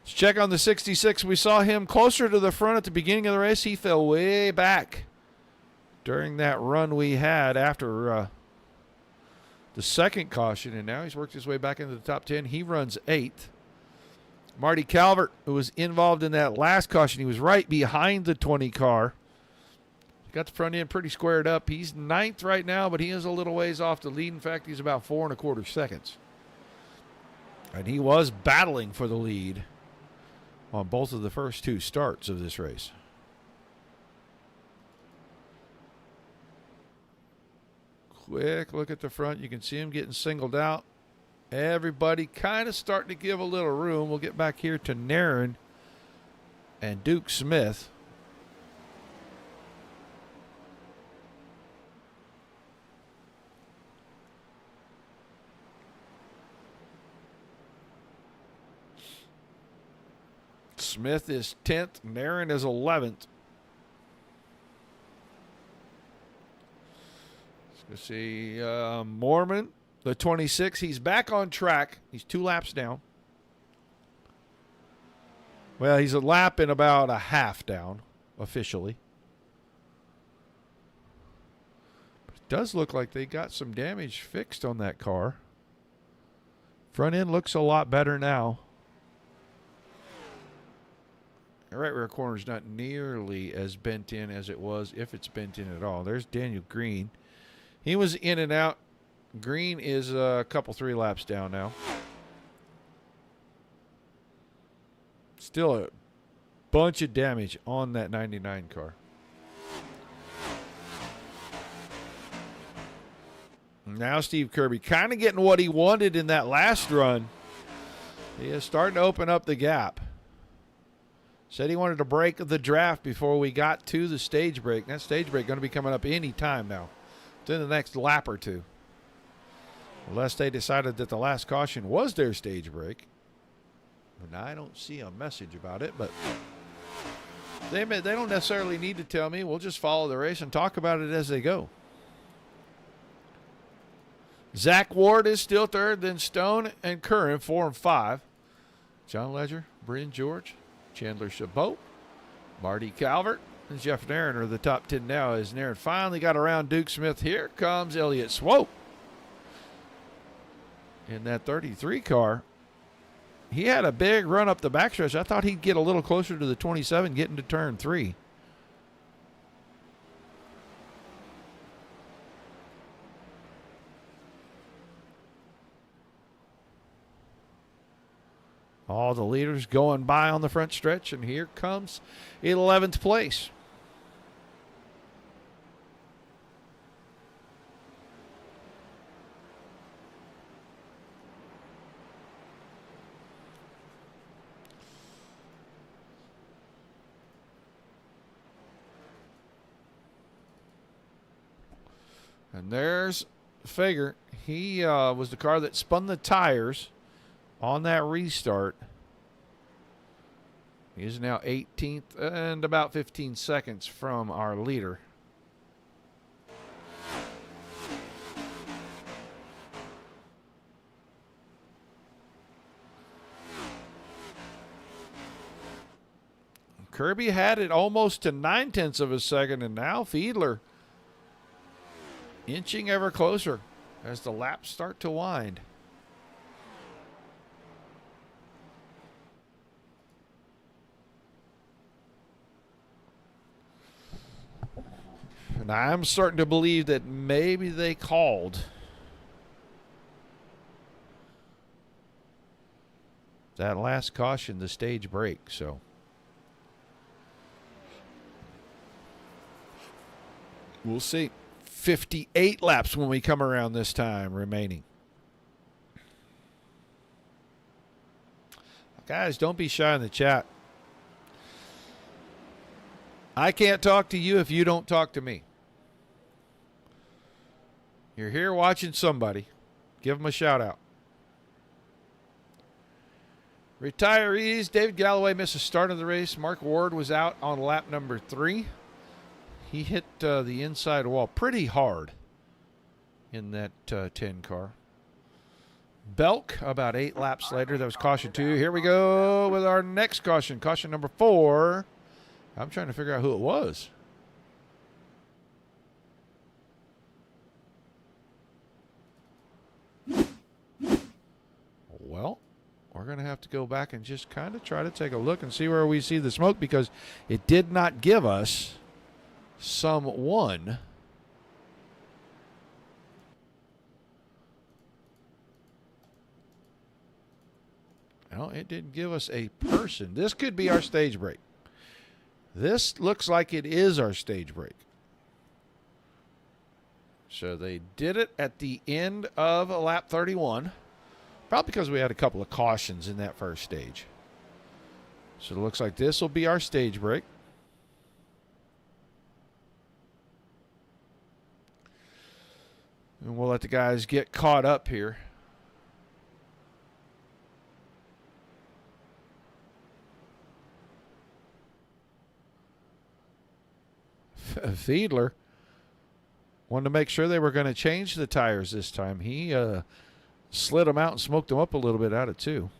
B: Let's check on the 66. We saw him closer to the front at the beginning of the race. He fell way back during that run we had after the second caution, and now he's worked his way back into the top 10. He runs 8th. Marty Calvert, who was involved in that last caution, he was right behind the 20 car. Got the front end pretty squared up. He's 9th right now, but he is a little ways off the lead. In fact, he's about 4 1/4 seconds. And he was battling for the lead on both of the first 2 starts of this race. Quick look at the front. You can see him getting singled out. Everybody kind of starting to give a little room. We'll get back here to Nairn and Duke Smith. Smith is 10th. Nairn is 11th. Let's see. Mormon, the 26. He's back on track. He's 2 laps down. Well, he's a lap and about a half down officially. But it does look like they got some damage fixed on that car. Front end looks a lot better now. The right rear corner is not nearly as bent in as it was, if it's bent in at all. There's Daniel Green. He was in and out. Green is a couple 3 laps down now. Still a bunch of damage on that 99 car. Now Steve Kirby kind of getting what he wanted in that last run. He is starting to open up the gap. Said he wanted to break the draft before we got to the stage break. That stage break going to be coming up any time now. Within the next lap or 2. Unless they decided that the last caution was their stage break. And I don't see a message about it, but they don't necessarily need to tell me. We'll just follow the race and talk about it as they go. Zach Ward is still 3rd, then Stone and Curran 4 and 5. John Ledger, Bryn George, Chandler Chabot, Marty Calvert, and Jeff Nairn are the top 10 now as Nairn finally got around Duke Smith. Here comes Elliott Swope in that 33 car. He had a big run up the backstretch. I thought he'd get a little closer to the 27 getting to turn 3. All the leaders going by on the front stretch, and here comes 11th place. And there's Fager. He was the car that spun the tires on that restart. He is now 18th and about 15 seconds from our leader. Kirby had it almost to 9/10 of a second, and now Fiedler inching ever closer as the laps start to wind. And I'm starting to believe that maybe they called that last caution the stage break. So we'll see. 58 laps when we come around this time remaining. Guys, don't be shy in the chat. I can't talk to you if you don't talk to me. you're here watching somebody, give them a shout out. Retirees, David Galloway missed the start of the race. Mark Ward was out on lap number 3. He hit the inside wall pretty hard in that 10 car. Belk, about 8 laps later. That was caution 2. Here we go with our next caution. Caution number 4. I'm trying to figure out who it was. Well, we're going to have to go back and just kind of try to take a look and see where we see the smoke, because it did not give us someone. No, it didn't give us a person. This could be our stage break. This looks like it is our stage break. So they did it at the end of lap 31. Probably because we had a couple of cautions in that first stage. So it looks like this will be our stage break. And we'll let the guys get caught up here. Fiedler wanted to make sure they were going to change the tires this time. He slid them out and smoked them up a little bit out of 2.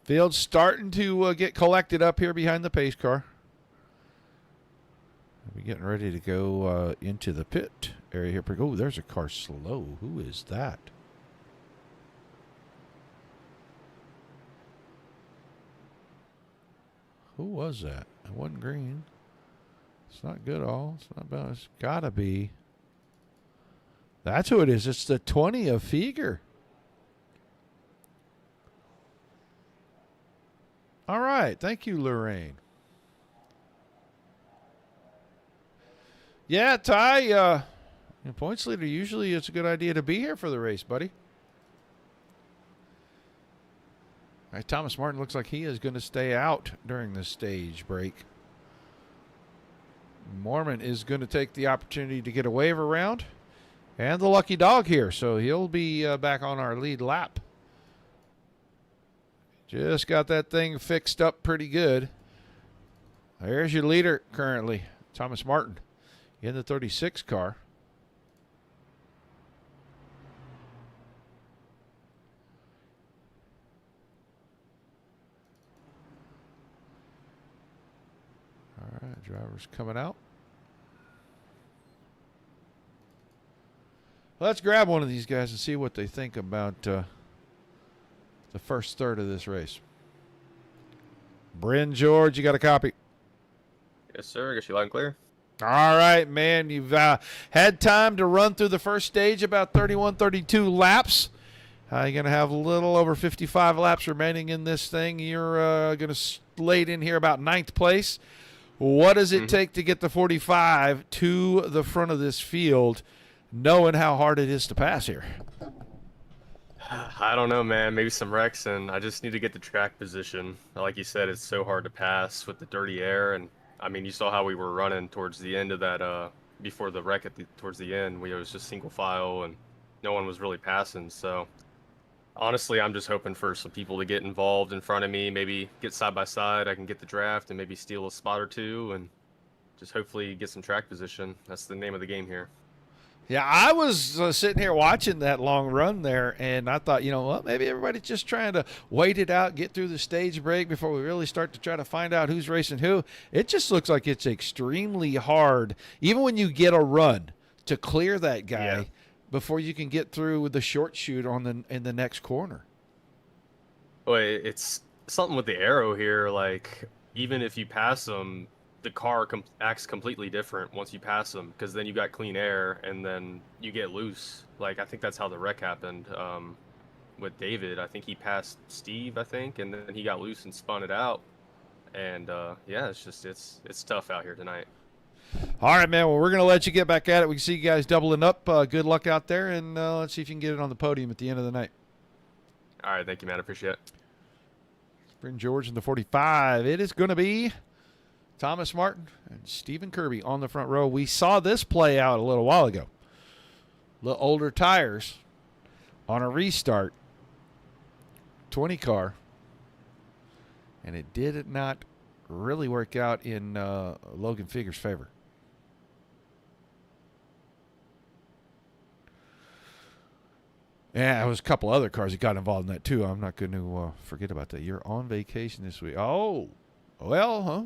B: Field's starting to get collected up here behind the pace car. We're getting ready to go into the pit area here. Oh, there's a car slow. Who is that? Who was that? It wasn't green. It's not good all. It's not bad. It's got to be. That's who it is. It's the 20 of Feger. All right. Thank you, Lorraine. Yeah, Ty, points leader, usually it's a good idea to be here for the race, buddy. All right, Thomas Martin looks like he is going to stay out during the stage break. Mormon is going to take the opportunity to get a wave around. And the lucky dog here, so he'll be back on our lead lap. Just got that thing fixed up pretty good. There's your leader currently, Thomas Martin, in the 36 car. All right, driver's coming out. Let's grab one of these guys and see what they think about the first third of this race. Bryn George, you got a copy?
E: Yes, sir. I guess you loud and clear.
B: All right, man. You've had time to run through the first stage, about 31, 32 laps. You're going to have a little over 55 laps remaining in this thing. You're going to slate in here about 9th place. What does it take to get the 45 to the front of this field, knowing how hard it is to pass here?
E: I don't know, man. Maybe some wrecks, and I just need to get the track position. Like you said, it's so hard to pass with the dirty air, and I mean, you saw how we were running towards the end of that, before the wreck towards the end. It was just single file, and no one was really passing. So, honestly, I'm just hoping for some people to get involved in front of me, maybe get side by side. I can get the draft and maybe steal a spot or two, and just hopefully get some track position. That's the name of the game here.
B: Yeah, I was sitting here watching that long run there, and I thought, you know what, maybe everybody's just trying to wait it out, get through the stage break before we really start to try to find out who's racing who. It just looks like it's extremely hard, even when you get a run, to clear that guy before you can get through with the short shoot in the next corner.
E: Well, it's something with the arrow here. Like, even if you pass them, the car acts completely different once you pass them, because then you got clean air and then you get loose. Like, I think that's how the wreck happened with David. I think he passed Steve, and then he got loose and spun it out. And yeah, it's tough out here tonight.
B: All right, man. Well, we're going to let you get back at it. We can see you guys doubling up. Good luck out there, and let's see if you can get it on the podium at the end of the night.
E: All right, thank you, man. I appreciate it.
B: Bryn George in the 45. It is going to be Thomas Martin and Stephen Kirby on the front row. We saw this play out a little while ago. The older tires on a restart, 20 car, and it did not really work out in Logan Figure's favor. Yeah, there was a couple other cars that got involved in that too. I'm not going to forget about that. You're on vacation this week. Oh, well, huh?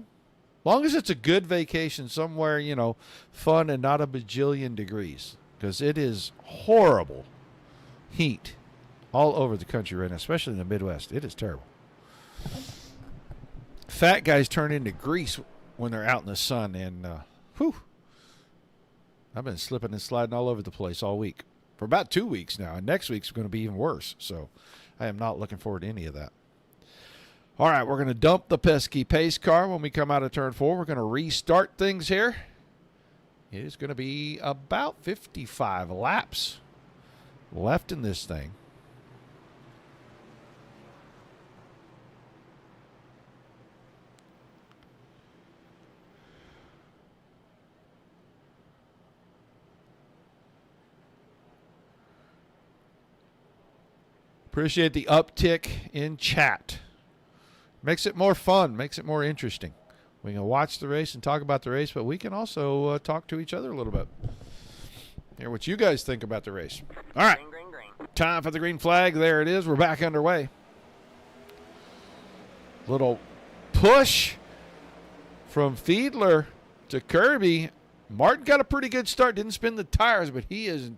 B: Long as it's a good vacation somewhere, fun and not a bajillion degrees. Because it is horrible heat all over the country right now, especially in the Midwest. It is terrible. Fat guys turn into grease when they're out in the sun. And, I've been slipping and sliding all over the place all week. For about 2 weeks now. And next week's going to be even worse. So I am not looking forward to any of that. All right, we're going to dump the pesky pace car when we come out of turn 4. We're going to restart things here. It is going to be about 55 laps left in this thing. Appreciate the uptick in chat. Makes it more fun, makes it more interesting. We can watch the race and talk about the race, but we can also talk to each other a little bit. Hear what you guys think about the race. All right.
F: Green.
B: Time for the green flag. There it is. We're back underway. Little push from Fiedler to Kirby. Martin got a pretty good start. Didn't spin the tires, but he is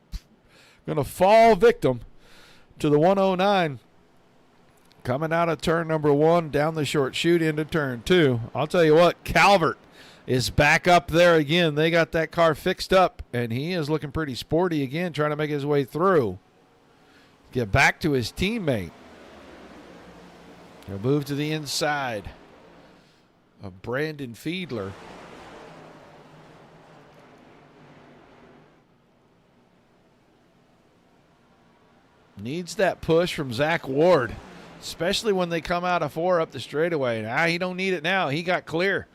B: going to fall victim to the 109. Coming out of turn number 1, down the short chute into turn 2. I'll tell you what, Calvert is back up there again. They got that car fixed up, and he is looking pretty sporty again, trying to make his way through. Get back to his teammate. He'll move to the inside of Brandon Fiedler. Needs that push from Zach Ward, especially when they come out of 4 up the straightaway. Now he don't need it now. He got clear.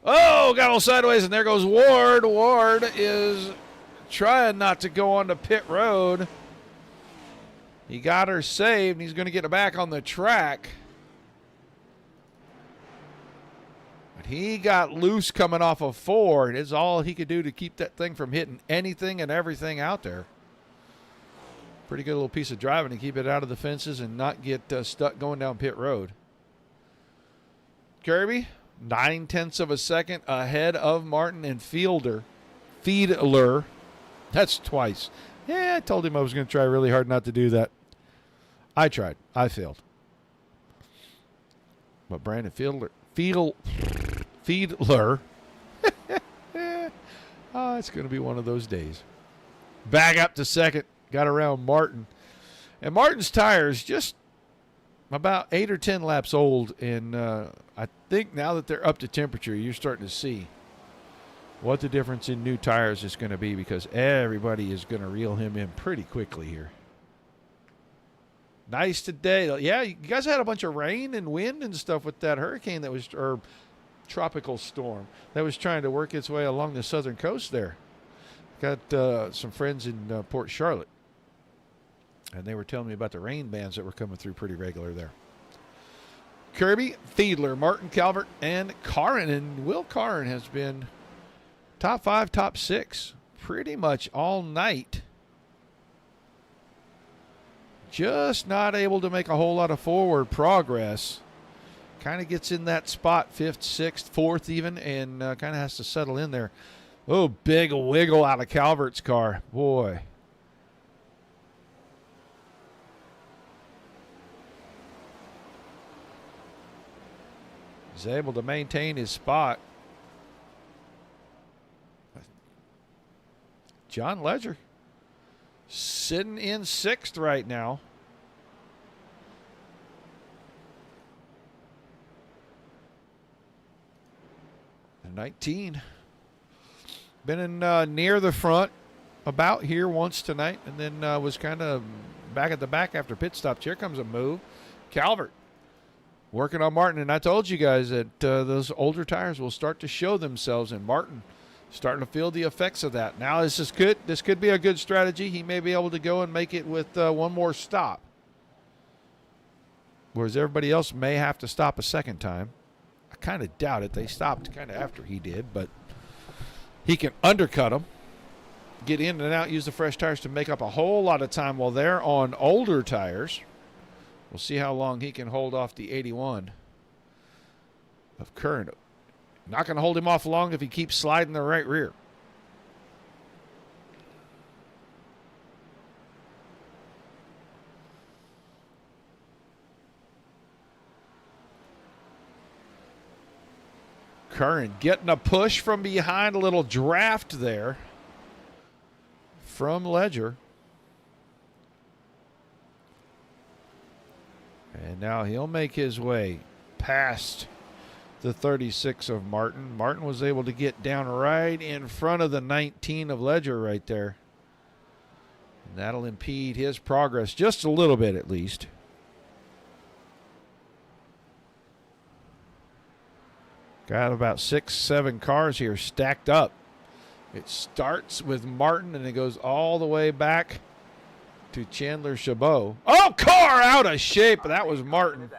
B: Oh, got all sideways, and there goes Ward. Ward is trying not to go onto pit road. He got her saved, and he's going to get it back on the track. But he got loose coming off of 4, and it's all he could do to keep that thing from hitting anything and everything out there. Pretty good little piece of driving to keep it out of the fences and not get stuck going down pit road. Kirby, 9/10 of a second ahead of Martin and Fiedler. That's twice. Yeah, I told him I was going to try really hard not to do that. I tried. I failed. But Brandon Fiedler. Oh, it's going to be one of those days. Back up to second. Got around Martin. And Martin's tires just about 8 or 10 laps old. And I think now that they're up to temperature, you're starting to see what the difference in new tires is going to be, because everybody is going to reel him in pretty quickly here. Nice today. Yeah, you guys had a bunch of rain and wind and stuff with that hurricane that was, or tropical storm that was trying to work its way along the southern coast there. Got some friends in Port Charlotte, and they were telling me about the rain bands that were coming through pretty regular there. Kirby, Fiedler, Martin Calvert, and Caron. And Will Caron has been top 5, top 6 pretty much all night. Just not able to make a whole lot of forward progress. Kind of gets in that spot, 5th, 6th, 4th even, and kind of has to settle in there. Oh, big wiggle out of Calvert's car. Boy. He's able to maintain his spot. John Ledger sitting in 6th right now. 19. Been in near the front, about here once tonight, and then was kind of back at the back after pit stops. Here comes a move. Calvert working on Martin, and I told you guys that those older tires will start to show themselves, and Martin starting to feel the effects of that. Now this is good. This could be a good strategy. He may be able to go and make it with one more stop, whereas everybody else may have to stop a second time. I kind of doubt it. They stopped kind of after he did, but he can undercut them, get in and out, use the fresh tires to make up a whole lot of time while they're on older tires. We'll see how long he can hold off the 81 of Curran. Not going to hold him off long if he keeps sliding the right rear. Curran getting a push from behind, a little draft there from Ledger. And now he'll make his way past the 36 of Martin. Martin was able to get down right in front of the 19 of Ledger right there. And that'll impede his progress just a little bit at least. Got about 6, 7 cars here stacked up. It starts with Martin and it goes all the way back to Chandler Chabot. Oh, car out of shape. That was Martin.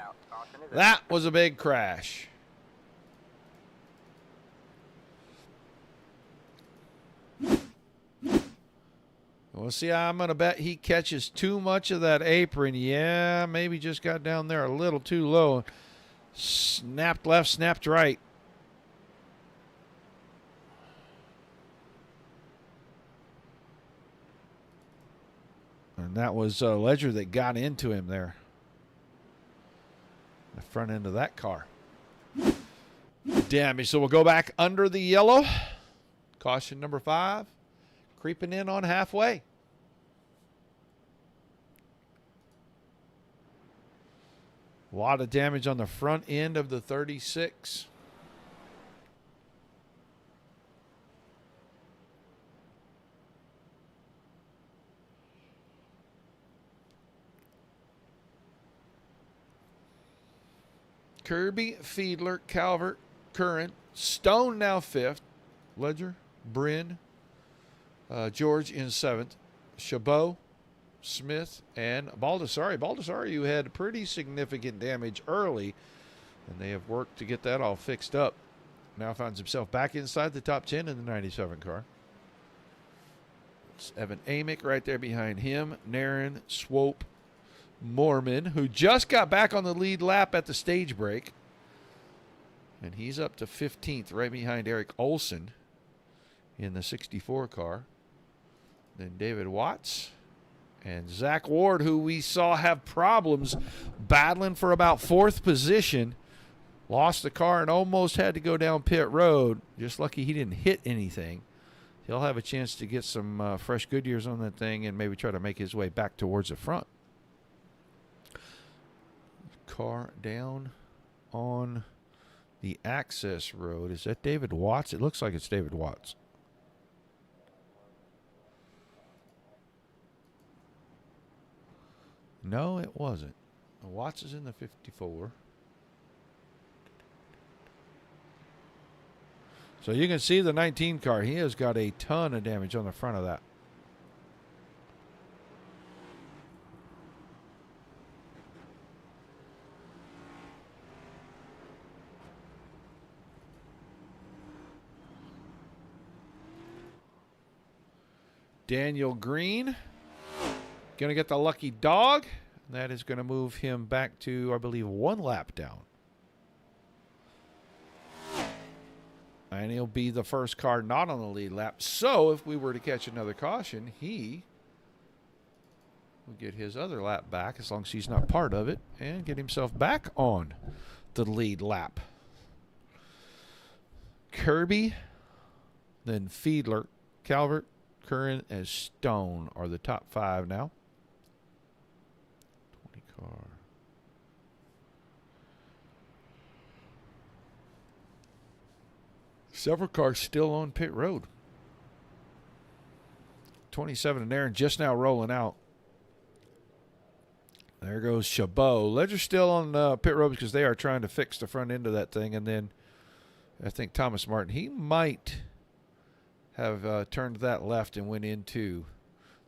B: That was a big crash. Well, see, I'm going to bet he catches too much of that apron. Yeah, maybe just got down there a little too low. Snapped left, snapped right. And that was Ledger that got into him there. The front end of that car. Damage. So we'll go back under the yellow. Caution number 5. Creeping in on halfway. A lot of damage on the front end of the 36. Kirby, Fiedler, Calvert, Curran, Stone now 5th, Ledger, Bryn, George in 7th, Chabot, Smith, and Baldessari. Baldessari, who had pretty significant damage early, and they have worked to get that all fixed up. Now finds himself back inside the top 10 in the 97 car. It's Evan Amick right there behind him. Nairn, Swope, Mormon, who just got back on the lead lap at the stage break. And he's up to 15th, right behind Eric Olson in the 64 car. Then David Watts and Zach Ward, who we saw have problems battling for about 4th position. Lost the car and almost had to go down pit road. Just lucky he didn't hit anything. He'll have a chance to get some fresh Goodyears on that thing and maybe try to make his way back towards the front. Car down on the access road. Is that David Watts? It looks like it's David Watts. No, it wasn't. Watts is in the 54. So you can see the 19 car. He has got a ton of damage on the front of that. Daniel Green going to get the lucky dog. That is going to move him back to, I believe, 1 lap down. And he'll be the first car not on the lead lap. So if we were to catch another caution, he will get his other lap back as long as he's not part of it and get himself back on the lead lap. Kirby, then Fiedler, Calvert, Curran, and Stone are the top 5 now. 20 car. Several cars still on pit road. 27 in there and just now rolling out. There goes Chabot. Ledger's still on pit road because they are trying to fix the front end of that thing. And then I think Thomas Martin, he might have turned that left and went into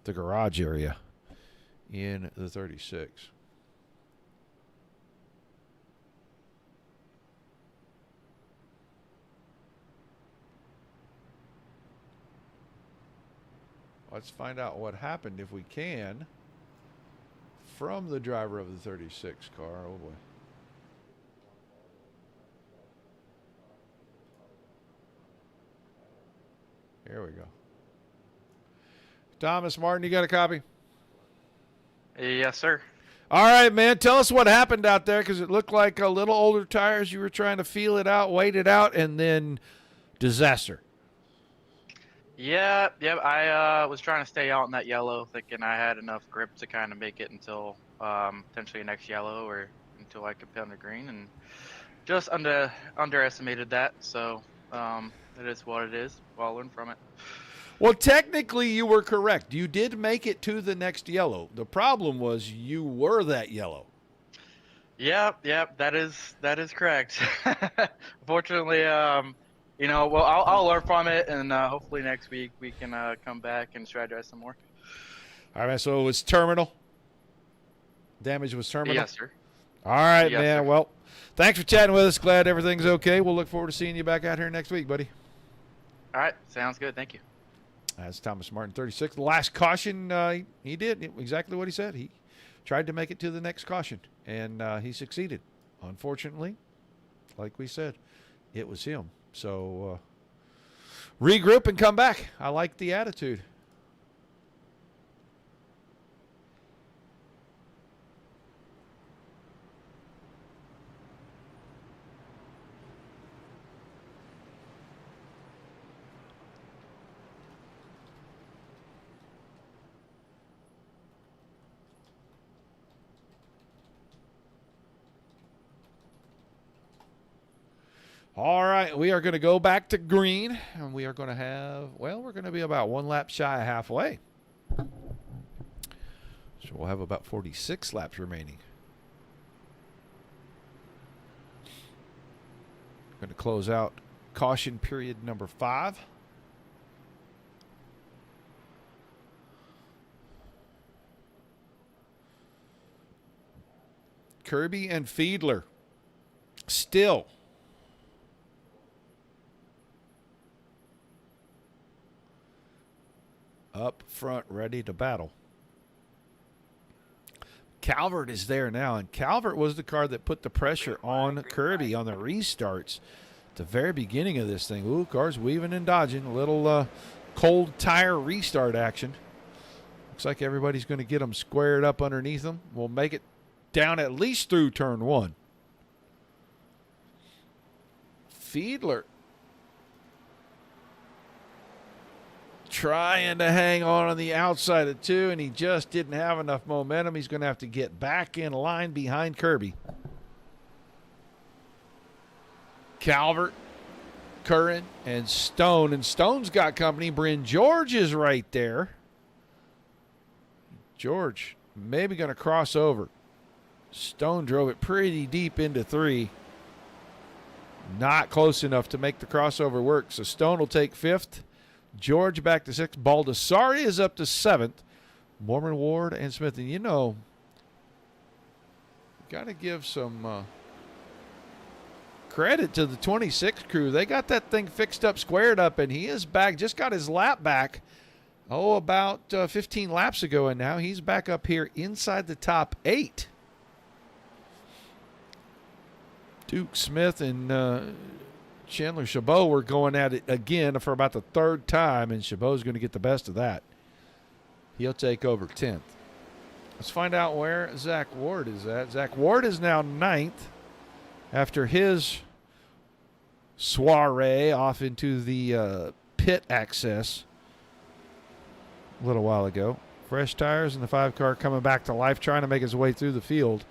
B: the garage area in the 36. Let's find out what happened, if we can, from the driver of the 36 car. Oh, boy. Here we go. Thomas Martin, you got a copy?
F: Yes, sir.
B: All right, man. Tell us what happened out there, because it looked like a little older tires. You were trying to feel it out, wait it out, and then disaster.
F: Yeah. I was trying to stay out in that yellow, thinking I had enough grip to kind of make it until potentially next yellow or until I could pit on the green, and just underestimated that. So it is what it is. I'll learn from it.
B: Well, technically, you were correct. You did make it to the next yellow. The problem was you were that yellow.
F: Yep, that is correct. Unfortunately, well, I'll learn from it, and hopefully next week we can come back and strategize some more.
B: All right, so it was terminal. Damage was terminal?
F: Yes, sir.
B: All right,
F: Yes,
B: man.
F: sir.
B: Well, thanks for chatting with us. Glad everything's okay. We'll look forward to seeing you back out here next week, buddy.
F: All right, sounds good. Thank you.
B: That's Thomas Martin, 36. The last caution, he did exactly what he said. He tried to make it to the next caution, and he succeeded. Unfortunately, like we said, it was him. So regroup and come back. I like the attitude. All right, we are going to go back to green, and we are going to have, well, we're going to be about one lap shy of halfway. So we'll have about 46 laps remaining. Going to close out caution period number 5. Kirby and Fiedler still up front, ready to battle. Calvert is there now, and Calvert was the car that put the pressure on Kirby on the restarts at the very beginning of this thing. Ooh, cars weaving and dodging. A little cold tire restart action. Looks like everybody's going to get them squared up underneath them. We'll make it down at least through turn 1. Fiedler trying to hang on the outside of 2, and he just didn't have enough momentum. He's going to have to get back in line behind Kirby. Calvert, Curran, and Stone. And Stone's got company. Bryn George is right there. George maybe going to cross over. Stone drove it pretty deep into 3. Not close enough to make the crossover work. So Stone will take 5th. George back to 6th. Baldessari is up to 7th. Mormon, Ward, and Smith. And, got to give some credit to the 26 crew. They got that thing fixed up, squared up, and he is back. Just got his lap back, about 15 laps ago, and now he's back up here inside the top 8. Duke Smith and Chandler Chabot were going at it again for about the 3rd time, and Chabot's going to get the best of that. He'll take over 10th. Let's find out where Zach Ward is at. Zach Ward is now 9th after his soiree off into the pit access a little while ago. Fresh tires and the 5 car coming back to life, trying to make his way through the field.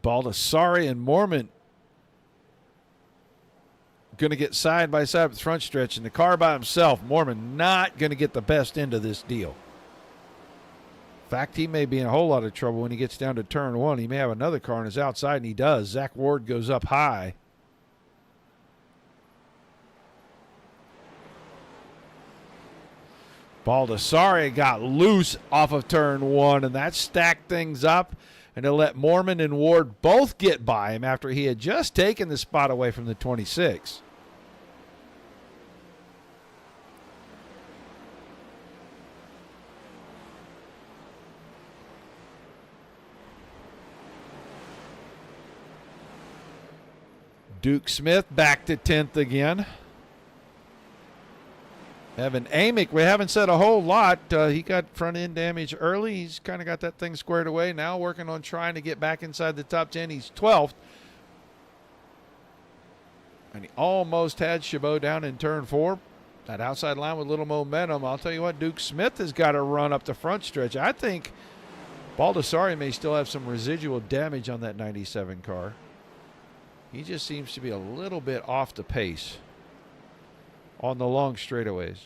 B: Baldessari and Mormon going to get side by side with the front stretch, and the car by himself, Mormon, not going to get the best end of this deal. In fact, he may be in a whole lot of trouble when he gets down to turn 1. He may have another car on his outside, and he does. Zach Ward goes up high. Baldessari got loose off of turn 1, and that stacked things up, and it let Mormon and Ward both get by him after he had just taken the spot away from the 26. Duke Smith back to 10th again. Evan Amick, we haven't said a whole lot. He got front end damage early. He's kind of got that thing squared away. Now working on trying to get back inside the top 10. He's 12th. And he almost had Chabot down in turn 4. That outside line with little momentum. I'll tell you what, Duke Smith has got to run up the front stretch. I think Baldessari may still have some residual damage on that 97 car. He just seems to be a little bit off the pace on the long straightaways.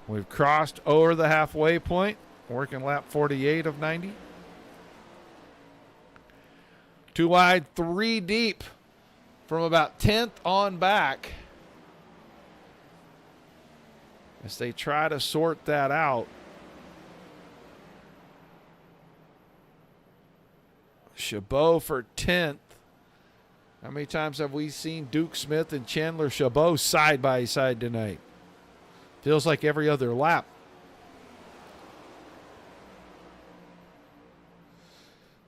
B: We've crossed over the halfway point, working lap 48 of 90. 2 wide, 3 deep from about 10th on back as they try to sort that out. Chabot for 10th. How many times have we seen Duke Smith and Chandler Chabot side by side tonight? Feels like every other lap.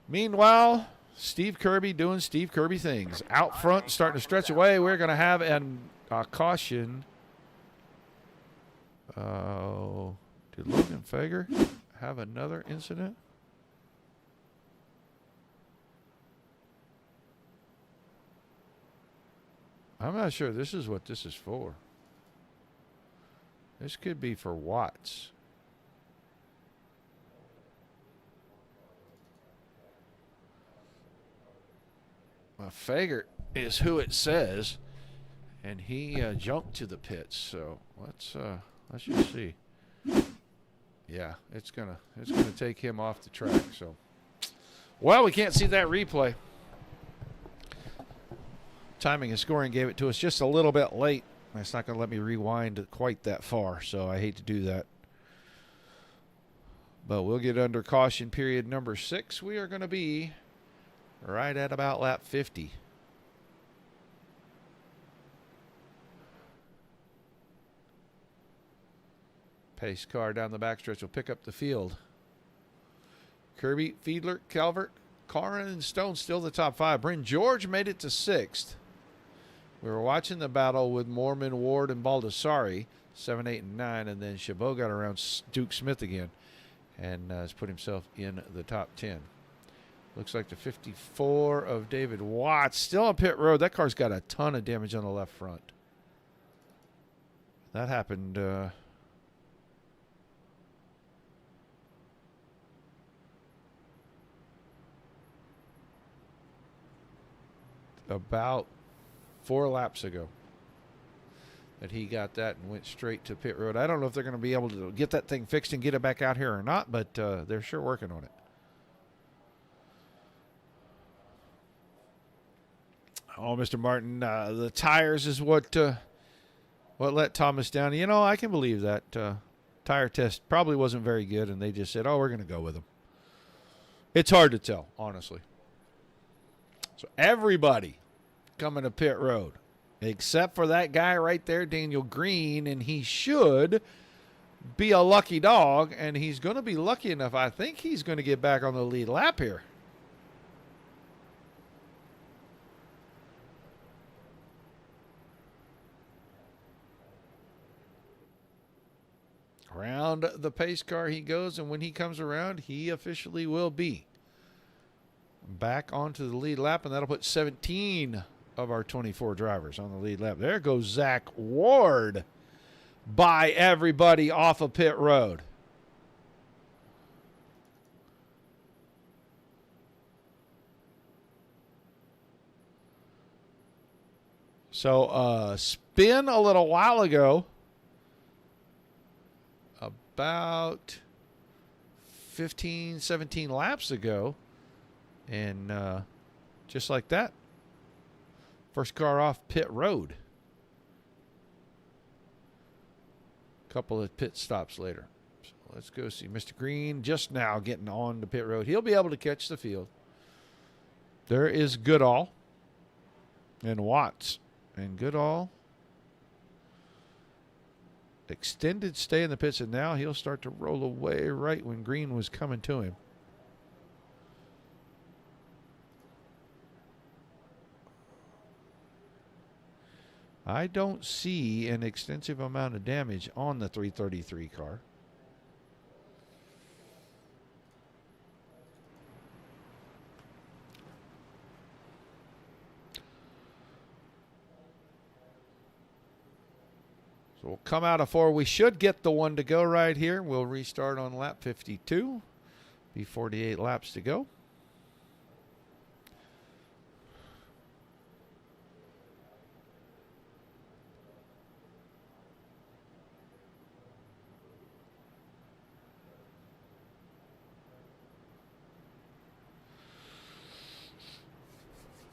B: Meanwhile, Steve Kirby doing Steve Kirby things. Out front, starting to stretch away. We're going to have a caution. Did Logan Fager have another incident? I'm not sure this is what this is for. This could be for Watts. Well, Fager is who it says, and he jumped to the pits. So let's just see. Yeah, it's gonna take him off the track. So, well, we can't see that replay. Timing and scoring gave it to us just a little bit late. It's not going to let me rewind quite that far, so I hate to do that. But we'll get under caution period number 6. We are going to be right at about lap 50. Pace car down the backstretch will pick up the field. Kirby, Fiedler, Calvert, Carrin, and Stone still the top 5. Bryn George made it to 6th. We were watching the battle with Mormon, Ward, and Baldessari, 7, 8, and 9, and then Chabot got around Duke Smith again and has put himself in the top 10. Looks like the 54 of David Watts still on pit road. That car's got a ton of damage on the left front. That happened about 4 laps ago that he got that and went straight to pit road. I don't know if they're going to be able to get that thing fixed and get it back out here or not, but they're sure working on it. Oh, Mr. Martin, the tires is what let Thomas down. You know, I can believe that. Tire test probably wasn't very good, and they just said, oh, we're going to go with them. It's hard to tell, honestly. So everybody coming to pit road, except for that guy right there, Daniel Green, and he should be a lucky dog, and he's going to be lucky enough. I think he's going to get back on the lead lap here. Around the pace car he goes, and when he comes around, he officially will be back onto the lead lap, and that'll put 17 of our 24 drivers on the lead lap. There goes Zach Ward by everybody off of pit road. So spin a little while ago, about 15, 17 laps ago, and just like that, first car off pit road. Couple of pit stops later. So let's go see Mr. Green just now getting on the pit road. He'll be able to catch the field. There is Goodall and Watts. And Goodall extended stay in the pits, and now he'll start to roll away right when Green was coming to him. I don't see an extensive amount of damage on the 333 car. So we'll come out of 4. We should get the 1 to go right here. We'll restart on lap 52. Be 48 laps to go.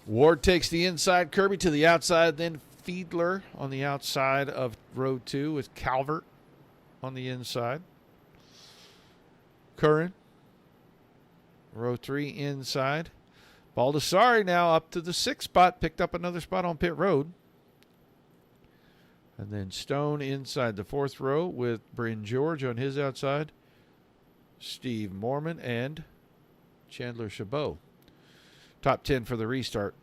B: Ward takes the inside, Kirby to the outside, then Fiedler on the outside of row 2 with Calvert on the inside. Curran, row 3 inside. Baldessari now up to the 6th spot, picked up another spot on pit road. And then Stone inside the 4th row with Bryn George on his outside. Steve Mormon and Chandler Chabot. Top 10 for the restart.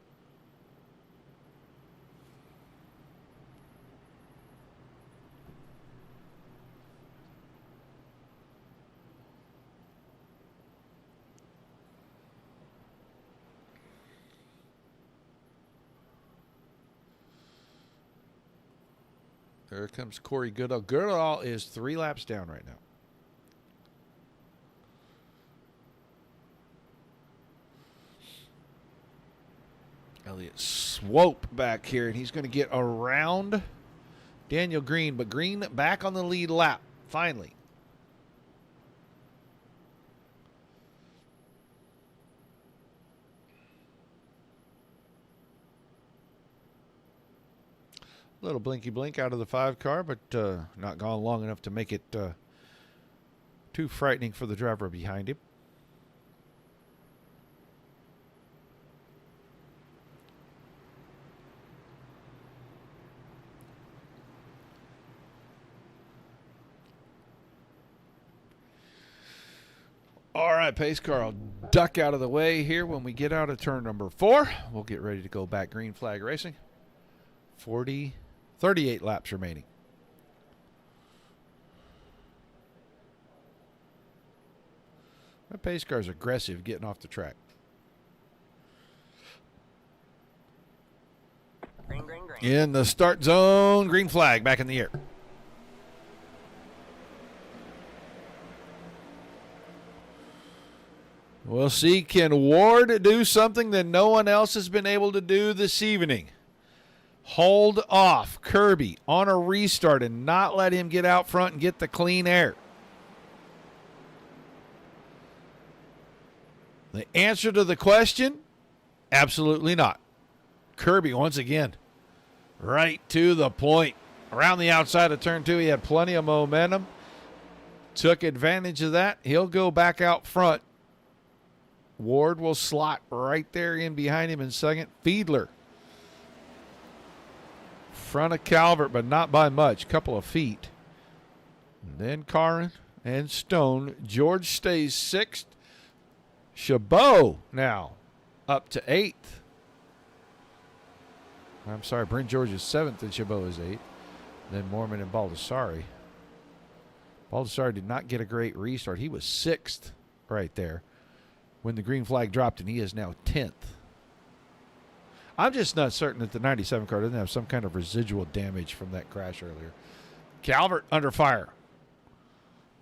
B: There comes Corey Goodall. Goodall is 3 laps down right now. Elliott Swope back here, and he's going to get around Daniel Green, but Green back on the lead lap, finally. Little blinky blink out of the 5 car, but not gone long enough to make it too frightening for the driver behind him. All right, pace car will duck out of the way here when we get out of turn number 4. We'll get ready to go back green flag racing. 38 laps remaining. That pace car's aggressive getting off the track.
G: Green, green, green.
B: In the start zone, green flag back in the air. We'll see, can Ward do something that no one else has been able to do this evening? Hold off Kirby on a restart and not let him get out front and get the clean air. The answer to the question, absolutely not. Kirby, once again, right to the point. Around the outside of turn 2, he had plenty of momentum. Took advantage of that. He'll go back out front. Ward will slot right there in behind him in second. Fiedler. Front of Calvert, but not by much. Couple of feet. And then Carrin and Stone. George stays 6th. Chabot now up to 8th. I'm sorry, Bryn George is 7th and Chabot is 8th. Then Mormon and Baldessari. Baldessari did not get a great restart. He was 6th right there when the green flag dropped, and he is now 10th. I'm just not certain that the 97 car doesn't have some kind of residual damage from that crash earlier. Calvert under fire.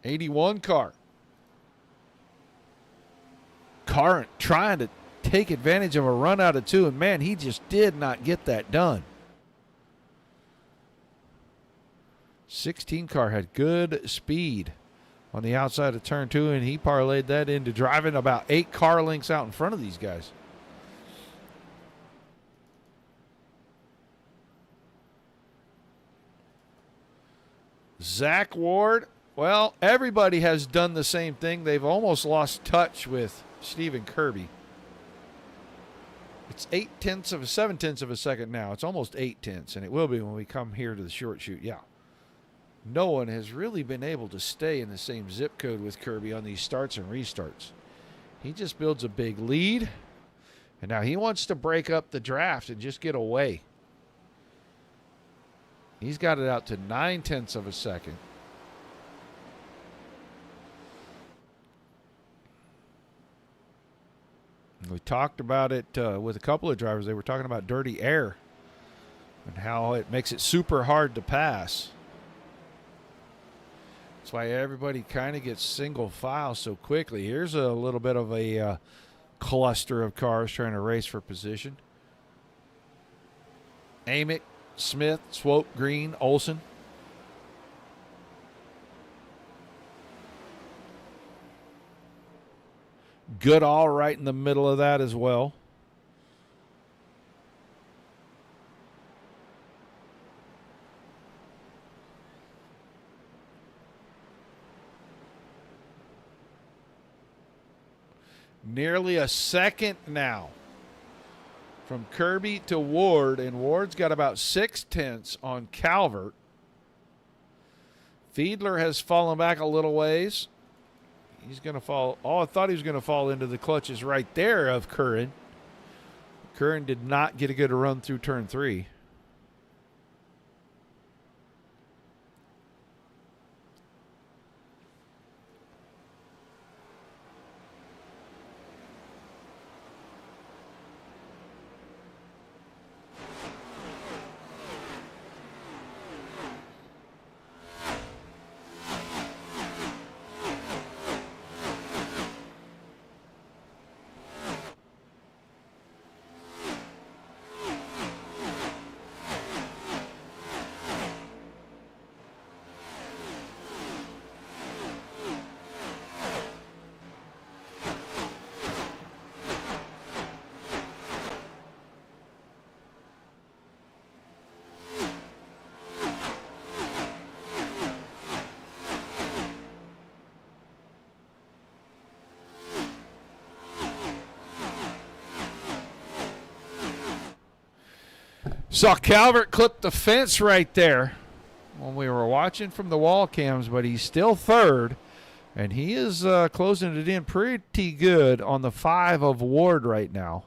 B: 81 car. Carrant trying to take advantage of a run out of 2, and man, he just did not get that done. 16 car had good speed on the outside of turn 2, and he parlayed that into driving about 8 car lengths out in front of these guys. Zach Ward, well, everybody has done the same thing. They've almost lost touch with Stephen Kirby. It's 7/10 of a second now. It's almost 8/10, and it will be when we come here to the short shoot. Yeah. No one has really been able to stay in the same zip code with Kirby on these starts and restarts. He just builds a big lead, and now he wants to break up the draft and just get away. He's got it out to 9/10 of a second. We talked about it with a couple of drivers. They were talking about dirty air and how it makes it super hard to pass. That's why everybody kind of gets single file so quickly. Here's a little bit of a cluster of cars trying to race for position. Amick, Smith, Swope, Green, Olson. Goodall right in the middle of that as well. Nearly a second now from Kirby to Ward, and Ward's got about 6/10 on Calvert. Fiedler has fallen back a little ways. He's going to fall. Oh, I thought he was going to fall into the clutches right there of Curran. Curran did not get a good run through turn 3. Saw Calvert clip the fence right there when we were watching from the wall cams, but he's still third, and he is closing it in pretty good on the 5 of Ward right now.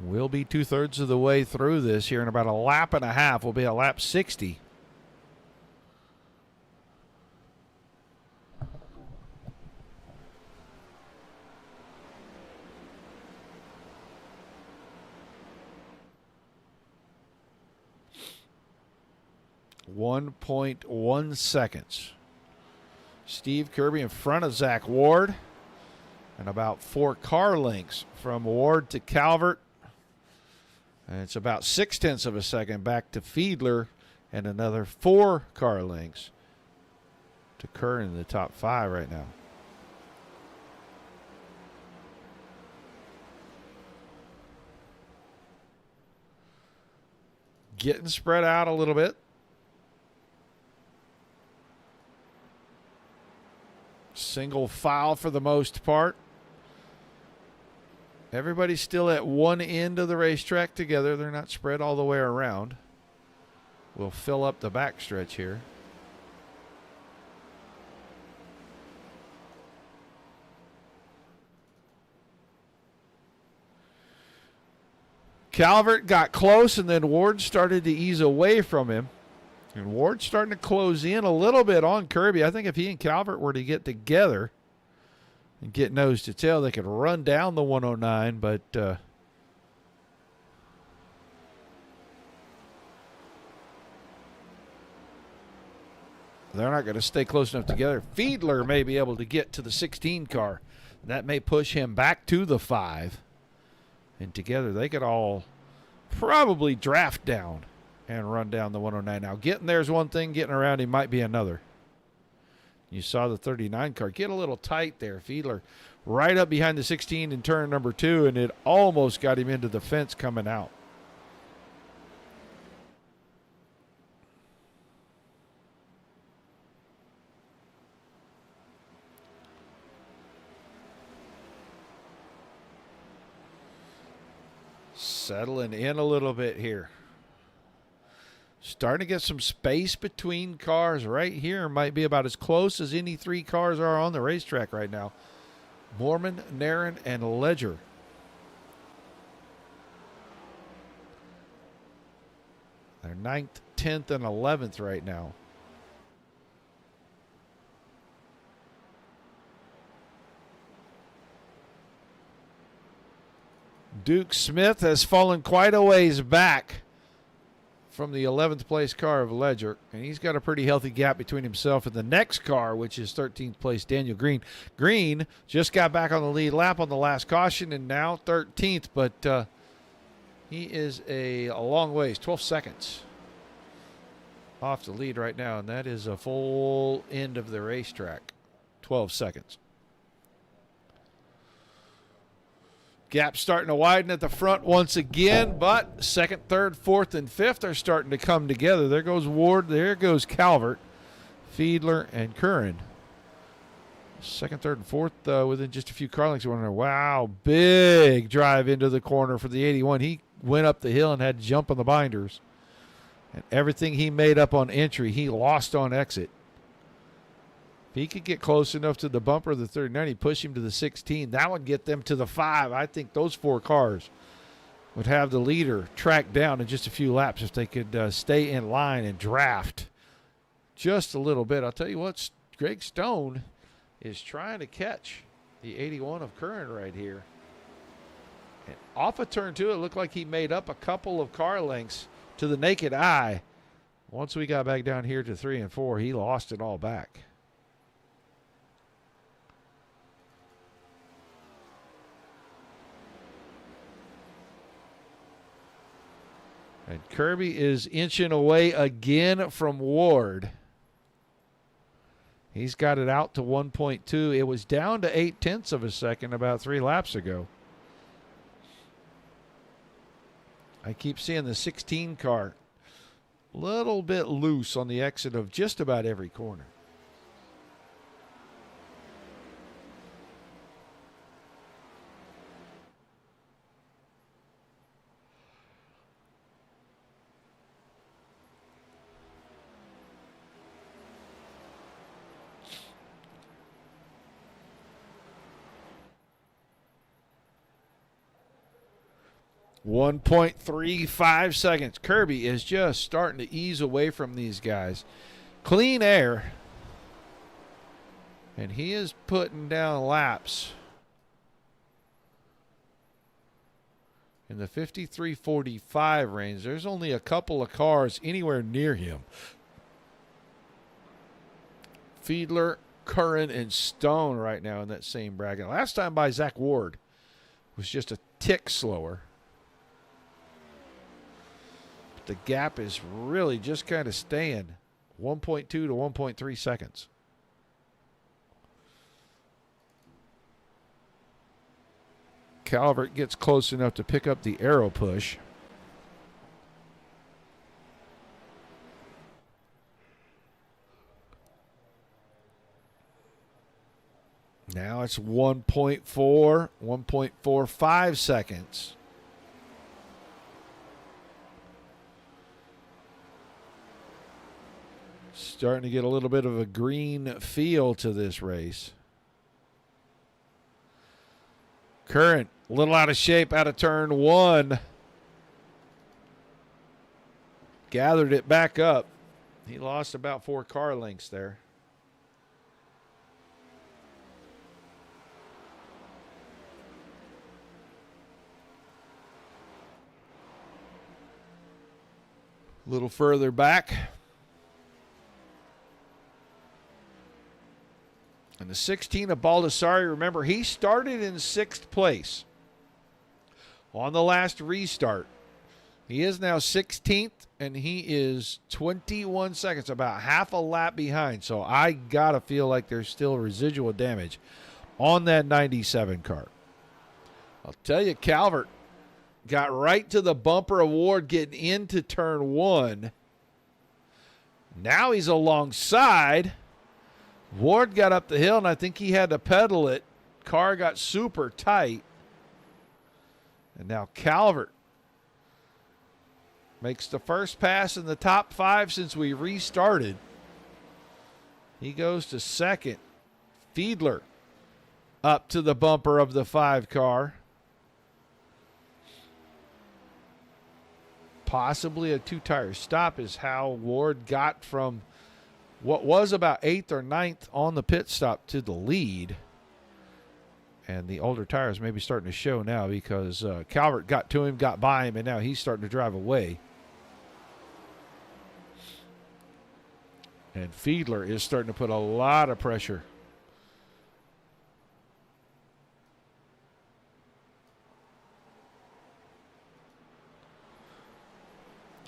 B: We'll be 2/3 of the way through this here in about a lap and a half. We'll be at lap 60. .1 seconds. Steve Kirby in front of Zach Ward, and about 4 car lengths from Ward to Calvert. And it's about 6/10 of a second back to Fiedler, and another 4 car lengths to Curran in the top 5 right now. Getting spread out a little bit. Single file for the most part. Everybody's still at one end of the racetrack together. They're not spread all the way around. We'll fill up the backstretch here. Calvert got close, and then Ward started to ease away from him. And Ward's starting to close in a little bit on Kirby. I think if he and Calvert were to get together and get nose to tail, they could run down the 109, but they're not going to stay close enough together. Fiedler may be able to get to the 16 car. That may push him back to the 5. And together they could all probably draft down and run down the 109. Now, getting there is one thing. Getting around him might be another. You saw the 39 car get a little tight there. Fiedler right up behind the 16 in turn number 2, and it almost got him into the fence coming out. Settling in a little bit here. Starting to get some space between cars right here. Might be about as close as any 3 cars are on the racetrack right now. Mormon, Naren, and Ledger. They're 9th, 10th, and 11th right now. Duke Smith has fallen quite a ways back from the 11th place car of Ledger, and he's got a pretty healthy gap between himself and the next car, which is 13th place Daniel Green. Green just got back on the lead lap on the last caution and now 13th, but he is a long ways, 12 seconds off the lead right now, and that is a full end of the racetrack, 12 seconds. Gap starting to widen at the front once again, but second, third, fourth, and fifth are starting to come together. There goes Ward. There goes Calvert, Fiedler, and Curran. Second, third, and fourth within just a few car lengths. Wow, big drive into the corner for the 81. He went up the hill and had to jump on the binders. And everything he made up on entry, he lost on exit. If he could get close enough to the bumper of the 39, he'd push him to the 16. That would get them to the 5. I think those 4 cars would have the leader tracked down in just a few laps if they could stay in line and draft just a little bit. I'll tell you what, Greg Stone is trying to catch the 81 of Curran right here. And off of turn 2, it looked like he made up a couple of car lengths to the naked eye. Once we got back down here to 3 and 4, he lost it all back. And Kirby is inching away again from Ward. He's got it out to 1.2. It was down to 0.8 of a second about 3 laps ago. I keep seeing the 16 car a little bit loose on the exit of just about every corner. .35 seconds. Kirby is just starting to ease away from these guys. Clean air. And he is putting down laps in the 53.45 range. There's only a couple of cars anywhere near him. Fiedler, Curran, and Stone right now in that same bracket. Last time by Zach Ward was just a tick slower. The gap is really just kind of staying 1.2 to 1.3 seconds. Calvert gets close enough to pick up the arrow push. Now it's 1.45 seconds. Starting to get a little bit of a green feel to this race. Current, a little out of shape out of turn 1. Gathered it back up. He lost about 4 car lengths there. A little further back. And the 16 of Baldessari, remember, he started in 6th place on the last restart. He is now 16th, and he is 21 seconds, about half a lap behind. So I got to feel like there's still residual damage on that 97 car. I'll tell you, Calvert got right to the bumper of Ward getting into turn 1. Now he's alongside. Ward got up the hill, and I think he had to pedal it. Car got super tight. And now Calvert makes the first pass in the top 5 since we restarted. He goes to second. Fiedler up to the bumper of the 5 car. Possibly a 2-tire stop is how Ward got from what was about 8th or 9th on the pit stop to the lead. And the older tires may be starting to show now because Calvert got to him, got by him, and now he's starting to drive away. And Fiedler is starting to put a lot of pressure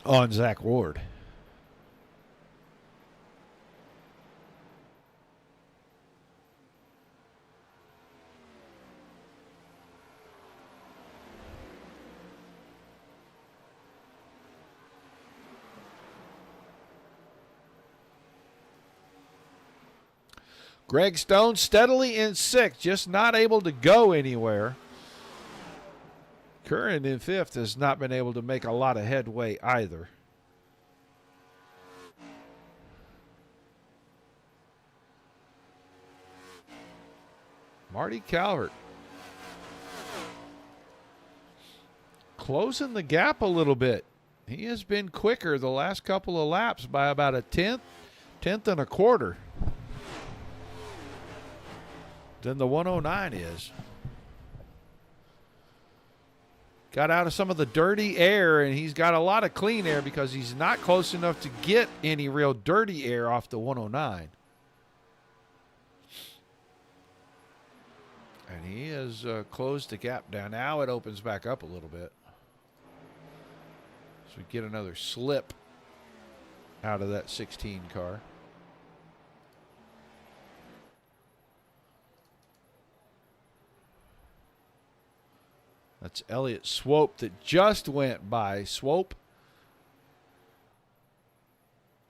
B: on Zach Ward. Greg Stone steadily in 6th, just not able to go anywhere. Curran in 5th has not been able to make a lot of headway either. Marty Calvert closing the gap a little bit. He has been quicker the last couple of laps by about a tenth and a quarter than the 109 is. Got out of some of the dirty air, and he's got a lot of clean air because he's not close enough to get any real dirty air off the 109. And he has closed the gap down. Now it opens back up a little bit. So we get another slip out of that 16 car. That's Elliott Swope that just went by. Swope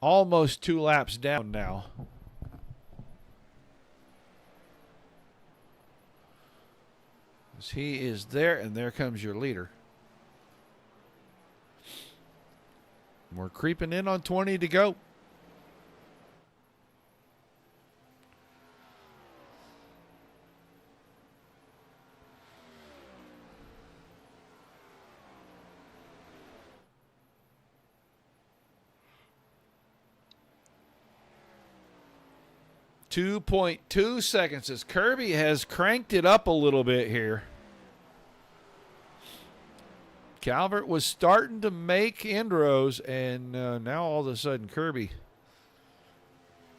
B: almost 2 laps down now. As he is there, and there comes your leader. We're creeping in on 20 to go. .2 seconds as Kirby has cranked it up a little bit here. Calvert was starting to make inroads, and now all of a sudden Kirby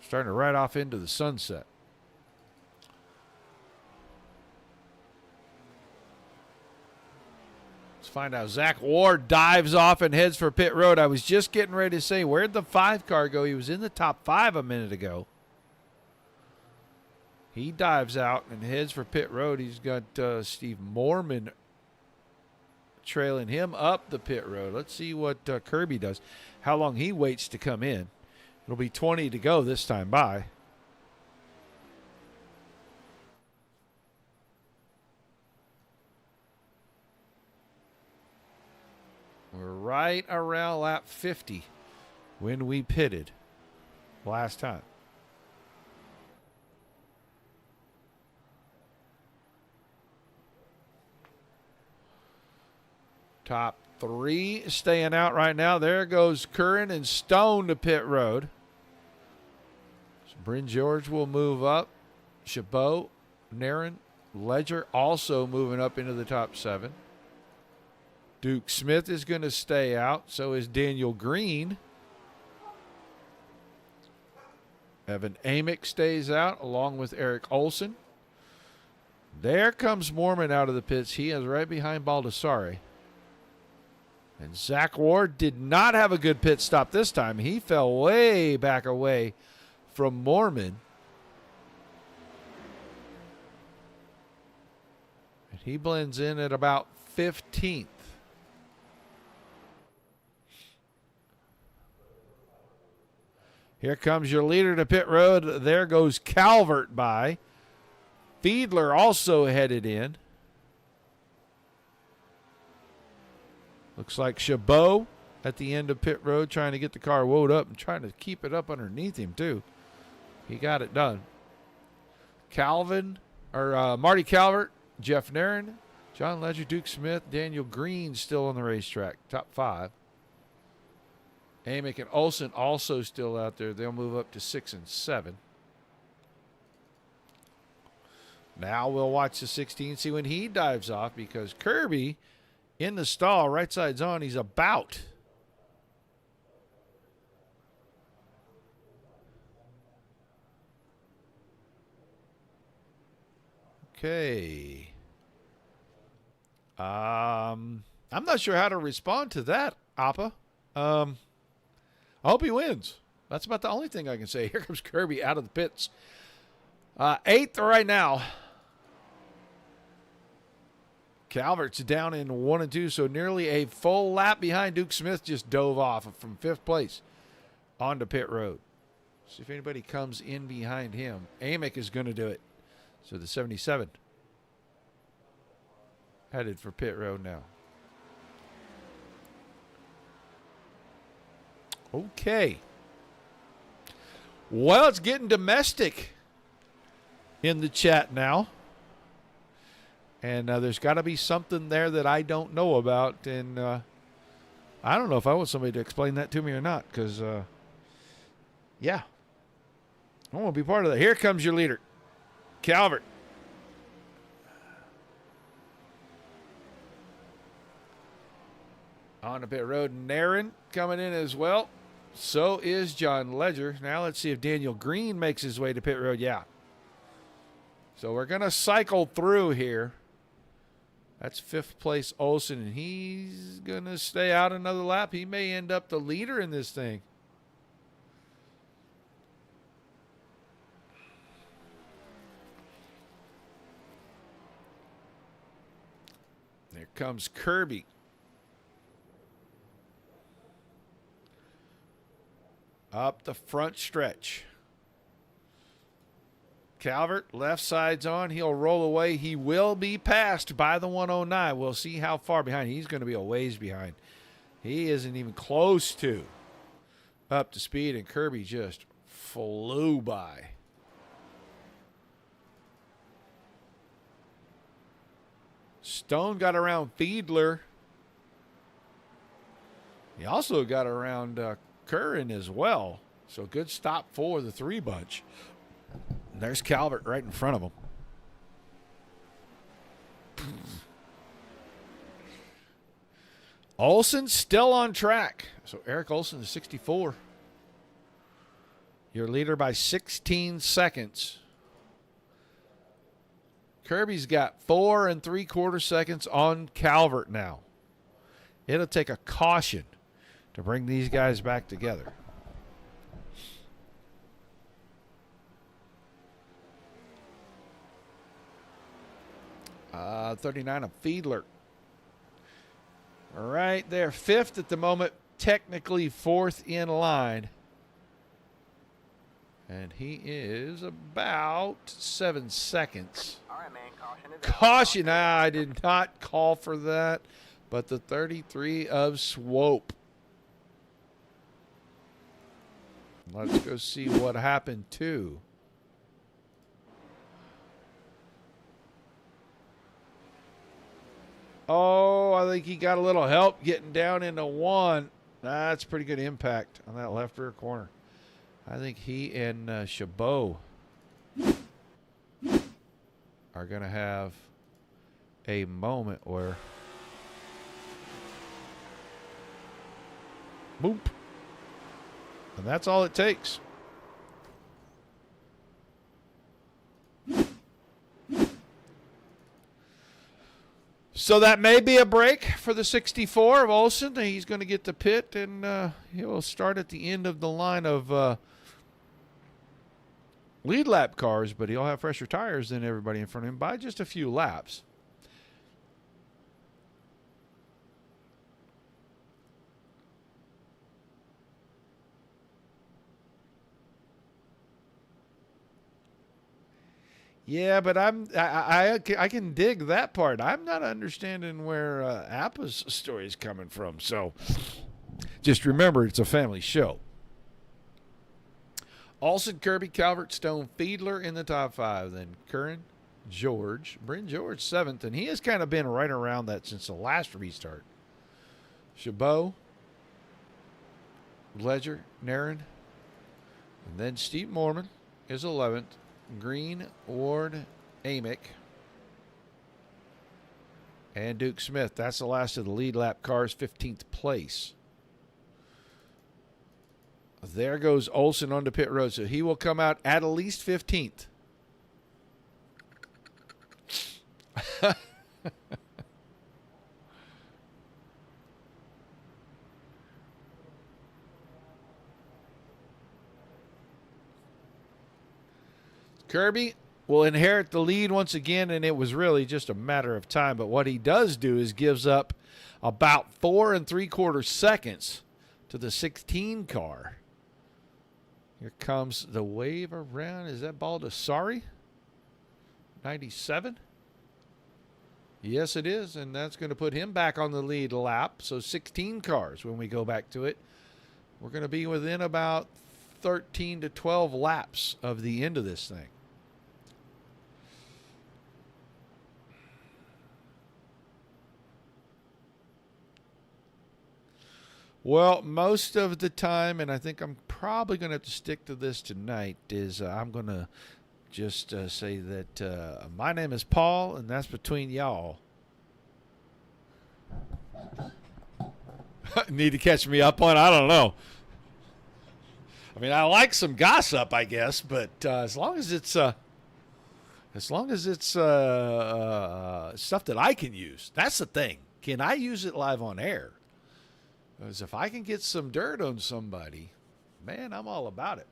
B: starting to ride off into the sunset. Let's find out. Zach Ward dives off and heads for pit road. I was just getting ready to say, where'd the 5 car go? He was in the top 5 a minute ago. He dives out and heads for pit road. He's got Steve Mormon trailing him up the pit road. Let's see what Kirby does. How long he waits to come in. It'll be 20 to go this time by. We're right around lap 50 when we pitted last time. Top 3 staying out right now. There goes Curran and Stone to pit road. So Bryn George will move up. Chabot, Naren, Ledger also moving up into the top 7. Duke Smith is going to stay out. So is Daniel Green. Evan Amick stays out along with Eric Olson. There comes Mormon out of the pits. He is right behind Baldessari. And Zach Ward did not have a good pit stop this time. He fell way back away from Mormon. And he blends in at about 15th. Here comes your leader to pit road. There goes Calvert by. Fiedler also headed in. Looks like Chabot at the end of pit road trying to get the car woed up and trying to keep it up underneath him too. He got it done. Marty Calvert, Jeff Nairn, John Ledger, Duke Smith, Daniel Green still on the racetrack. Top 5. Amick and Olsen also still out there. They'll move up to 6 and 7. Now we'll watch the 16, see when he dives off, because Kirby in the stall, right side's on. He's about. Okay. I'm not sure how to respond to that, Appa. I hope he wins. That's about the only thing I can say. Here comes Kirby out of the pits. 8th right now. Calvert's down in 1 and 2, so nearly a full lap behind. Duke Smith just dove off from 5th place onto pit road. See if anybody comes in behind him. Amick is going to do it. So the 77 headed for pit road now. Okay. Well, it's getting domestic in the chat now. And there's got to be something there that I don't know about. And I don't know if I want somebody to explain that to me or not. Because, yeah. I want to be part of that. Here comes your leader, Calvert. On the pit road, Nairn coming in as well. So is John Ledger. Now let's see if Daniel Green makes his way to pit road. Yeah. So we're going to cycle through here. That's 5th place Olsen, and he's going to stay out another lap. He may end up the leader in this thing. There comes Kirby. Up the front stretch. Calvert, left side's on. He'll roll away. He will be passed by the 109. We'll see how far behind. He's going to be a ways behind. He isn't even close to up to speed, and Kirby just flew by. Stone got around Fiedler. He also got around Curran as well. So good stop for the 3 bunch. There's Calvert right in front of him. Olsen still on track. So Eric Olsen is 64. Your leader by 16 seconds. Kirby's got 4 3/4 seconds on Calvert now. It'll take a caution to bring these guys back together. 39 of Fiedler. Right there. 5th at the moment. Technically 4th in line. And he is about 7 seconds.
G: All right, man.
B: Caution. I did not call for that. But the 33 of Swope. Let's go see what happened too. Oh, I think he got a little help getting down into 1. That's pretty good impact on that left rear corner. I think he and Chabot are going to have a moment where boop. And that's all it takes. So that may be a break for the 64 of Olsen. He's going to get the pit, and he'll start at the end of the line of lead lap cars, but he'll have fresher tires than everybody in front of him by just a few laps. Yeah, but I can dig that part. I'm not understanding where Appa's story is coming from. So just remember, it's a family show. Olsen, Kirby, Calvert, Stone, Fiedler in the top 5. Then Curran, George, Bryn George 7th, and he has kind of been right around that since the last restart. Chabot, Ledger, Nairn, and then Steve Mormon is 11th. Green, Ward, Amick, and Duke Smith. That's the last of the lead lap cars, 15th place. There goes Olsen onto pit road, so he will come out at least 15th. Kirby will inherit the lead once again, and it was really just a matter of time. But what he does do is gives up about 4 3/4 seconds to the 16 car. Here comes the wave around. Is that Baldessari? 97? Yes, it is, and that's going to put him back on the lead lap. So 16 cars when we go back to it. We're going to be within about 13 to 12 laps of the end of this thing. Well, most of the time, and I think I'm probably going to have to stick to this tonight, is I'm going to just say that my name is Paul, and that's between y'all. Need to catch me up on? I don't know. I mean, I like some gossip, I guess, but as long as it's stuff that I can use, that's the thing. Can I use it live on air? Because if I can get some dirt on somebody, man, I'm all about it.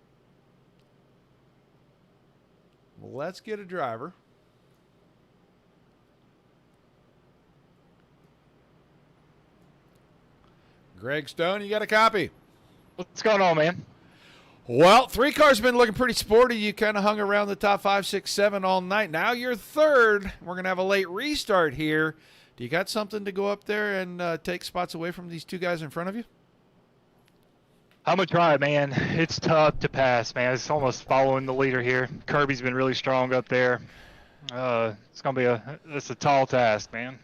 B: Well, let's get a driver. Greg Stone, you got a copy?
G: What's going on, man?
B: Well, 3 cars been looking pretty sporty. You kind of hung around the top 5, 6, 7 all night. Now you're third. We're going to have a late restart here. Do you got something to go up there and take spots away from these 2 guys in front of you?
G: I'm going to try it, man. It's tough to pass, man. It's almost following the leader here. Kirby's been really strong up there. It's going to be a tall task, man.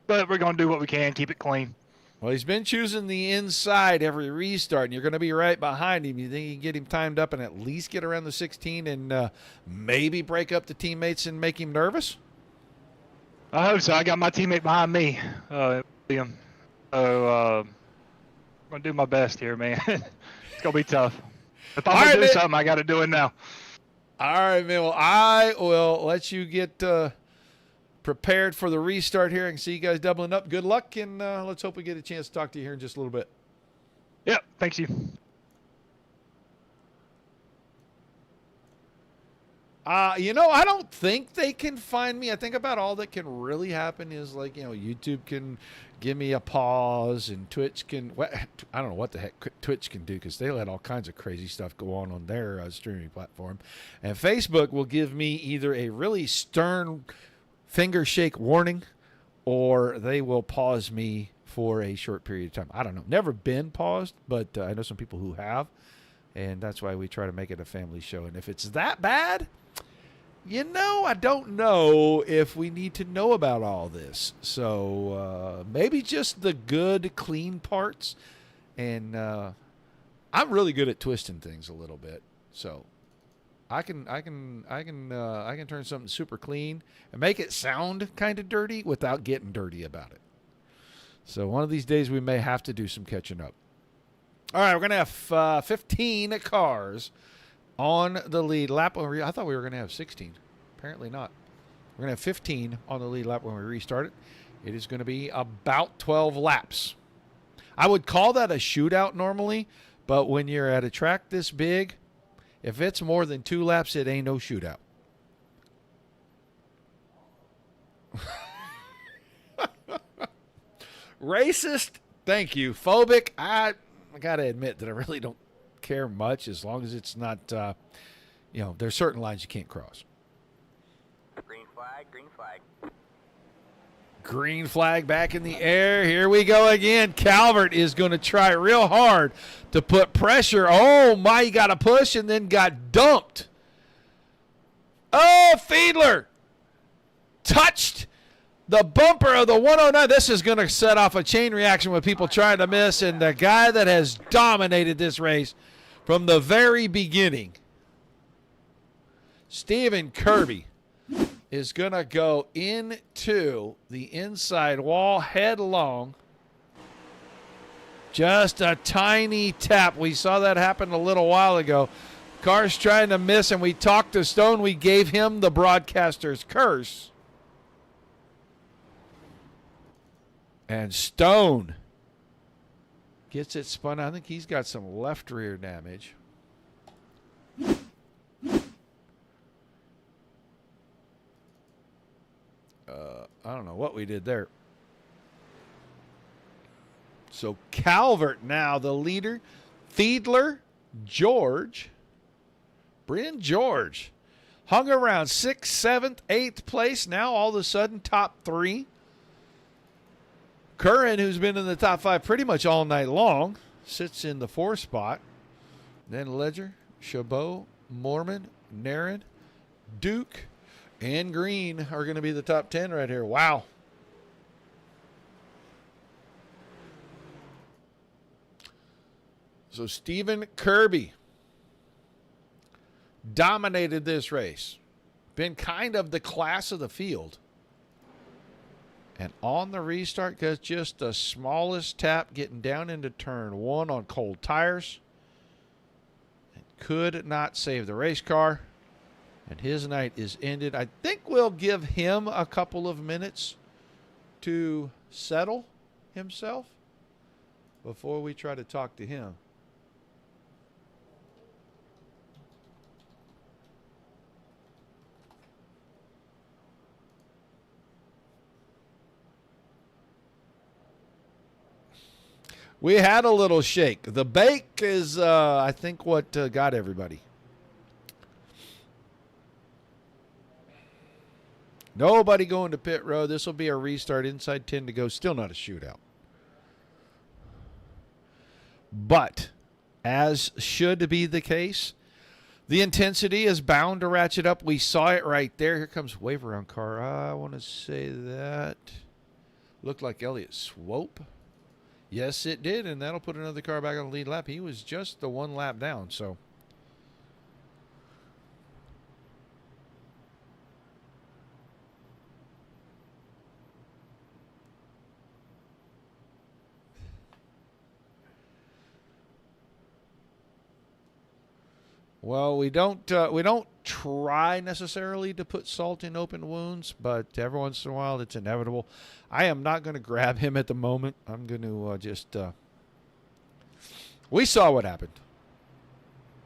G: But we're going to do what we can, keep it clean.
B: Well, he's been choosing the inside every restart, and you're going to be right behind him. You think you can get him timed up and at least get around the 16 and maybe break up the teammates and make him nervous?
G: I hope so. I got my teammate behind me, William. So I'm going to do my best here, man. It's going to be tough. If I'm going to do something, I got to do it now.
B: All right, man. Well, I will let you get prepared for the restart here. I can see you guys doubling up. Good luck, and let's hope we get a chance to talk to you here in just a little bit.
G: Yep, thanks you.
B: I don't think they can find me. I think about all that can really happen is like, YouTube can give me a pause and Twitch can, I don't know what the heck Twitch can do because they let all kinds of crazy stuff go on their streaming platform. And Facebook will give me either a really stern finger shake warning or they will pause me for a short period of time. I don't know. Never been paused, but I know some people who have. And that's why we try to make it a family show. And if it's that bad, I don't know if we need to know about all this. So maybe just the good, clean parts. And I'm really good at twisting things a little bit. So I can turn something super clean and make it sound kind of dirty without getting dirty about it. So one of these days we may have to do some catching up. All right, we're going to have 15 cars on the lead lap. I thought we were going to have 16. Apparently not. We're going to have 15 on the lead lap when we restart it. It is going to be about 12 laps. I would call that a shootout normally, but when you're at a track this big, if it's more than 2 laps, it ain't no shootout. Racist, thank you. Phobic, I got to admit that I really don't care much as long as it's not, there's certain lines you can't cross.
H: Green flag, green flag.
B: Green flag back in the air. Here we go again. Calvert is going to try real hard to put pressure. Oh, my, he got a push and then got dumped. Oh, Fiedler touched the bumper of the 109. This is going to set off a chain reaction with people trying to miss, and the guy that has dominated this race from the very beginning, Stephen Kirby, is going to go into the inside wall headlong. Just a tiny tap. We saw that happen a little while ago. Car's trying to miss, and we talked to Stone. We gave him the broadcaster's curse. And Stone gets it spun. I think he's got some left rear damage. I don't know what we did there. So Calvert now the leader. Fiedler, George, Bryn George hung around 6th, 7th, 8th place. Now all of a sudden top 3. Curran, who's been in the top 5 pretty much all night long, sits in the 4th spot. Then Ledger, Chabot, Mormon, Naren, Duke, and Green are going to be the top 10 right here. Wow. So Stephen Kirby dominated this race. Been kind of the class of the field. And on the restart, got just the smallest tap getting down into turn 1 on cold tires. And could not save the race car. And his night is ended. I think we'll give him a couple of minutes to settle himself before we try to talk to him. We had a little shake. The bake is, I think, what got everybody. Nobody going to pit road. This will be a restart. Inside 10 to go. Still not a shootout. But, as should be the case, the intensity is bound to ratchet up. We saw it right there. Here comes wave around car. I want to say that looked like Elliott Swope. Yes, it did, and that'll put another car back on the lead lap. He was just the 1 lap down, so. Well, we don't try necessarily to put salt in open wounds, but every once in a while it's inevitable. I am not going to grab him at the moment. I'm going to just we saw what happened.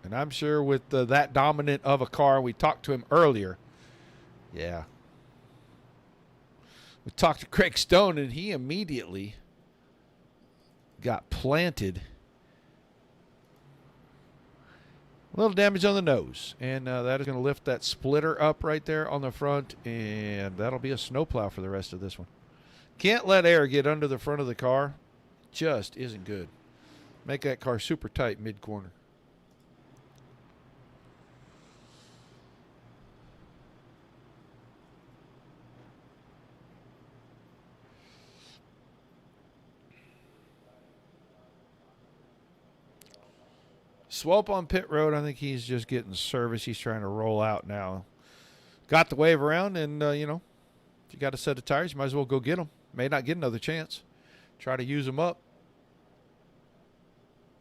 B: And I'm sure with that dominant of a car, we talked to him earlier. Yeah. We talked to Craig Stone, and he immediately got planted. A little damage on the nose, and that is going to lift that splitter up right there on the front, and that'll be a snowplow for the rest of this one. Can't let air get under the front of the car. Just isn't good. Make that car super tight mid-corner. Swope on pit road. I think he's just getting service. He's trying to roll out now. Got the wave around, and, if you got a set of tires, you might as well go get them. May not get another chance. Try to use them up.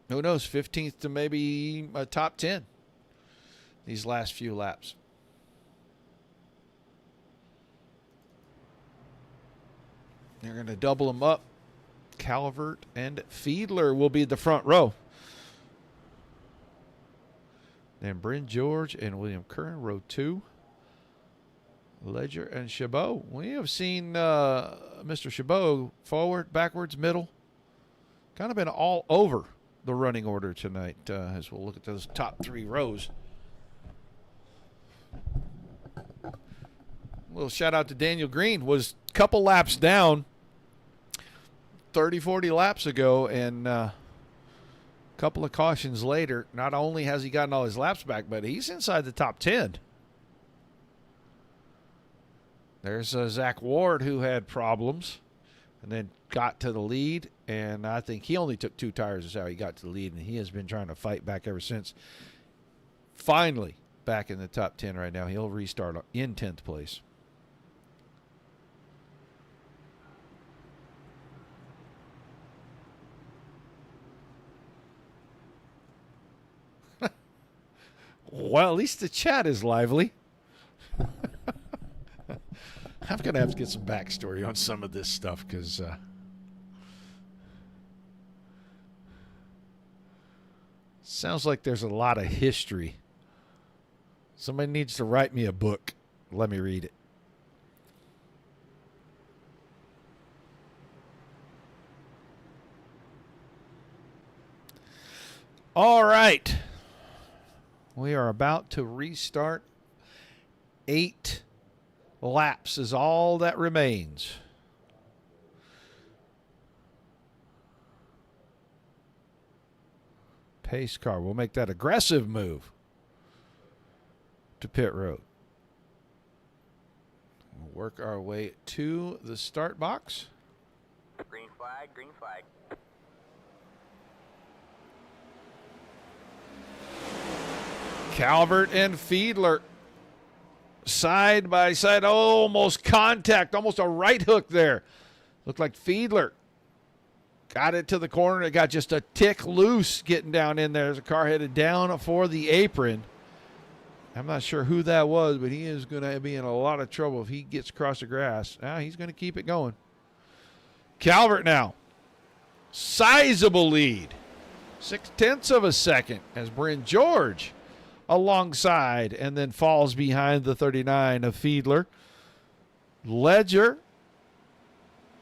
B: Who knows, 15th to maybe a top 10 these last few laps. They're going to double them up. Calvert and Fiedler will be the front row. Then Bryn George and William Curran, row 2. Ledger and Chabot. We have seen Mr. Chabot forward, backwards, middle. Kind of been all over the running order tonight as we'll look at those top 3 rows. A little shout out to Daniel Green. Was a couple laps down 30, 40 laps ago, and a couple of cautions later, not only has he gotten all his laps back, but he's inside the top 10. There's Zach Ward, who had problems and then got to the lead, and I think he only took 2 tires is how he got to the lead, and he has been trying to fight back ever since. Finally back in the top 10 right now. He'll restart in 10th place. Well, at least the chat is lively. I'm going to have to get some backstory on some of this stuff because sounds like there's a lot of history. Somebody needs to write me a book. Let me read it. All right. We are about to restart. 8 laps is all that remains. Pace car. We'll make that aggressive move to pit road. We'll work our way to the start box.
H: Green flag, green flag.
B: Calvert and Fiedler side by side. Almost contact. Almost a right hook there. Looked like Fiedler got it to the corner. It got just a tick loose getting down in there. There's a car headed down for the apron. I'm not sure who that was, but he is going to be in a lot of trouble if he gets across the grass. Now he's going to keep it going. Calvert now. Sizable lead. 0.6 of a second as Bryn George alongside and then falls behind the 39 of Fiedler. Ledger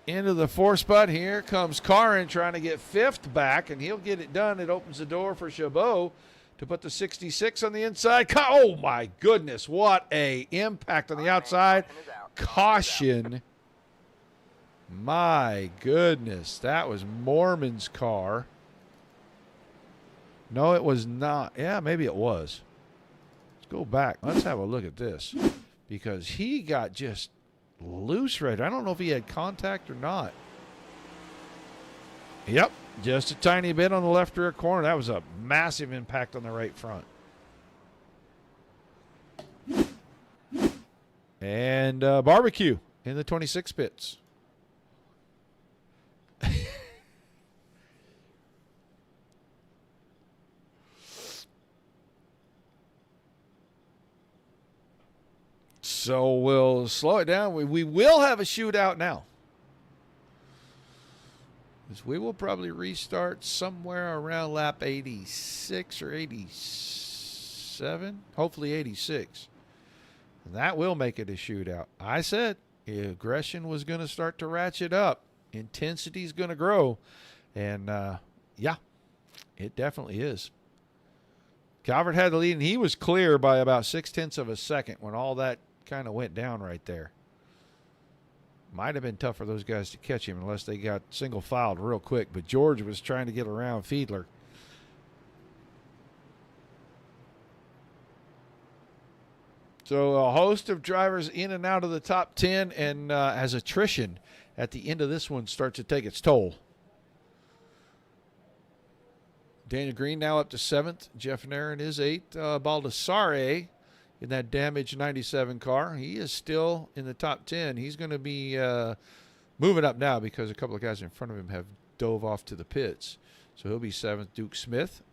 B: into the 4th spot. Here comes Karin trying to get 5th back, and he'll get it done. It opens the door for Chabot to put the 66 on the inside. Oh, my goodness. What a impact on the outside. Caution. My goodness. That was Mormon's car. No, it was not. Yeah, maybe it was. Let's go back. Let's have a look at this because he got just loose right there. I don't know if he had contact or not. Yep, just a tiny bit on the left rear corner. That was a massive impact on the right front. And barbecue in the 26 pits. So we'll slow it down. We will have a shootout now. We will probably restart somewhere around lap 86 or 87. Hopefully 86. And that will make it a shootout. I said aggression was going to start to ratchet up. Intensity is going to grow. And, yeah, it definitely is. Calvert had the lead, and he was clear by about 0.6 of a second when all that kind of went down right there. Might have been tough for those guys to catch him unless they got single filed real quick, but George was trying to get around Fiedler. So a host of drivers in and out of the top 10, and as attrition at the end of this one starts to take its toll. Daniel Green now up to 7th. Jeff Nairn is 8th. Baldassare in that damaged 97 car. He is still in the top 10. He's going to be moving up now because a couple of guys in front of him have dove off to the pits. So he'll be 7th. Duke Smith.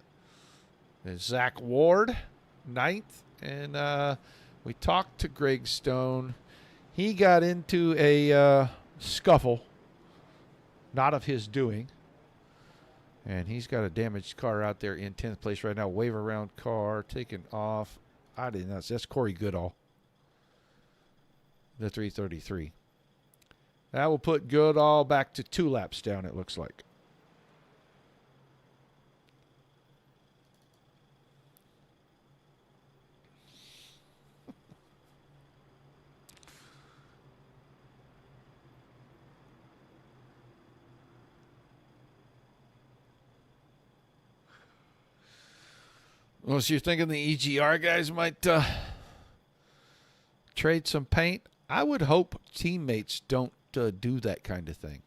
B: And Zach Ward, 9th. And we talked to Greg Stone. He got into a scuffle not of his doing. And he's got a damaged car out there in 10th place right now. Wave around car, taken off. I didn't know. That's Corey Goodall. The 333. That will put Goodall back to 2 laps down, it looks like. Well, so you're thinking the EGR guys might trade some paint? I would hope teammates don't do that kind of thing.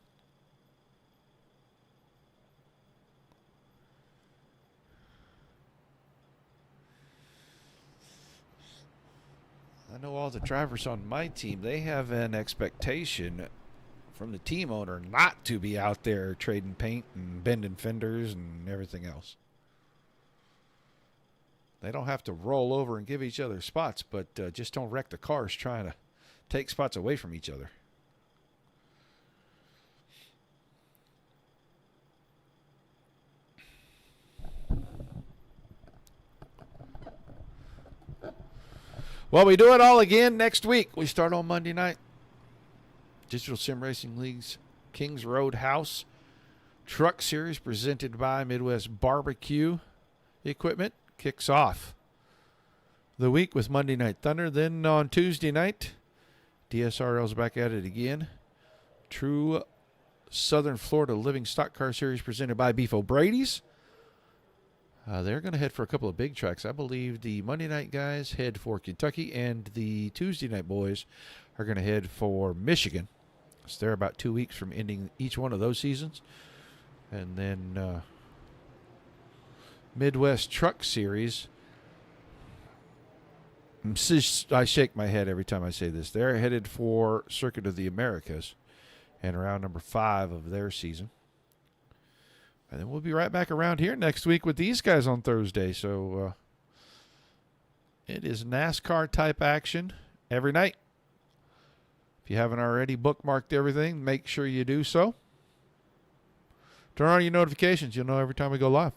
B: I know all the drivers on my team, they have an expectation from the team owner not to be out there trading paint and bending fenders and everything else. They don't have to roll over and give each other spots, but just don't wreck the cars trying to take spots away from each other. Well, we do it all again next week. We start on Monday night. Digital Sim Racing League's Kings Road House Truck Series presented by Midwest Barbecue Equipment kicks off the week with Monday Night Thunder. Then on Tuesday night, DSRL's back at it again. True Southern Florida Living Stock Car Series presented by Beef O'Brady's. They're going to head for a couple of big tracks. I believe the Monday night guys head for Kentucky, and the Tuesday night boys are going to head for Michigan. So they're about 2 weeks from ending each one of those seasons. And then Midwest Truck Series. I shake my head every time I say this. They're headed for Circuit of the Americas and round number 5 of their season. And then we'll be right back around here next week with these guys on Thursday. So it is NASCAR type action every night. If you haven't already bookmarked everything, make sure you do so. Turn on your notifications. You'll know every time we go live.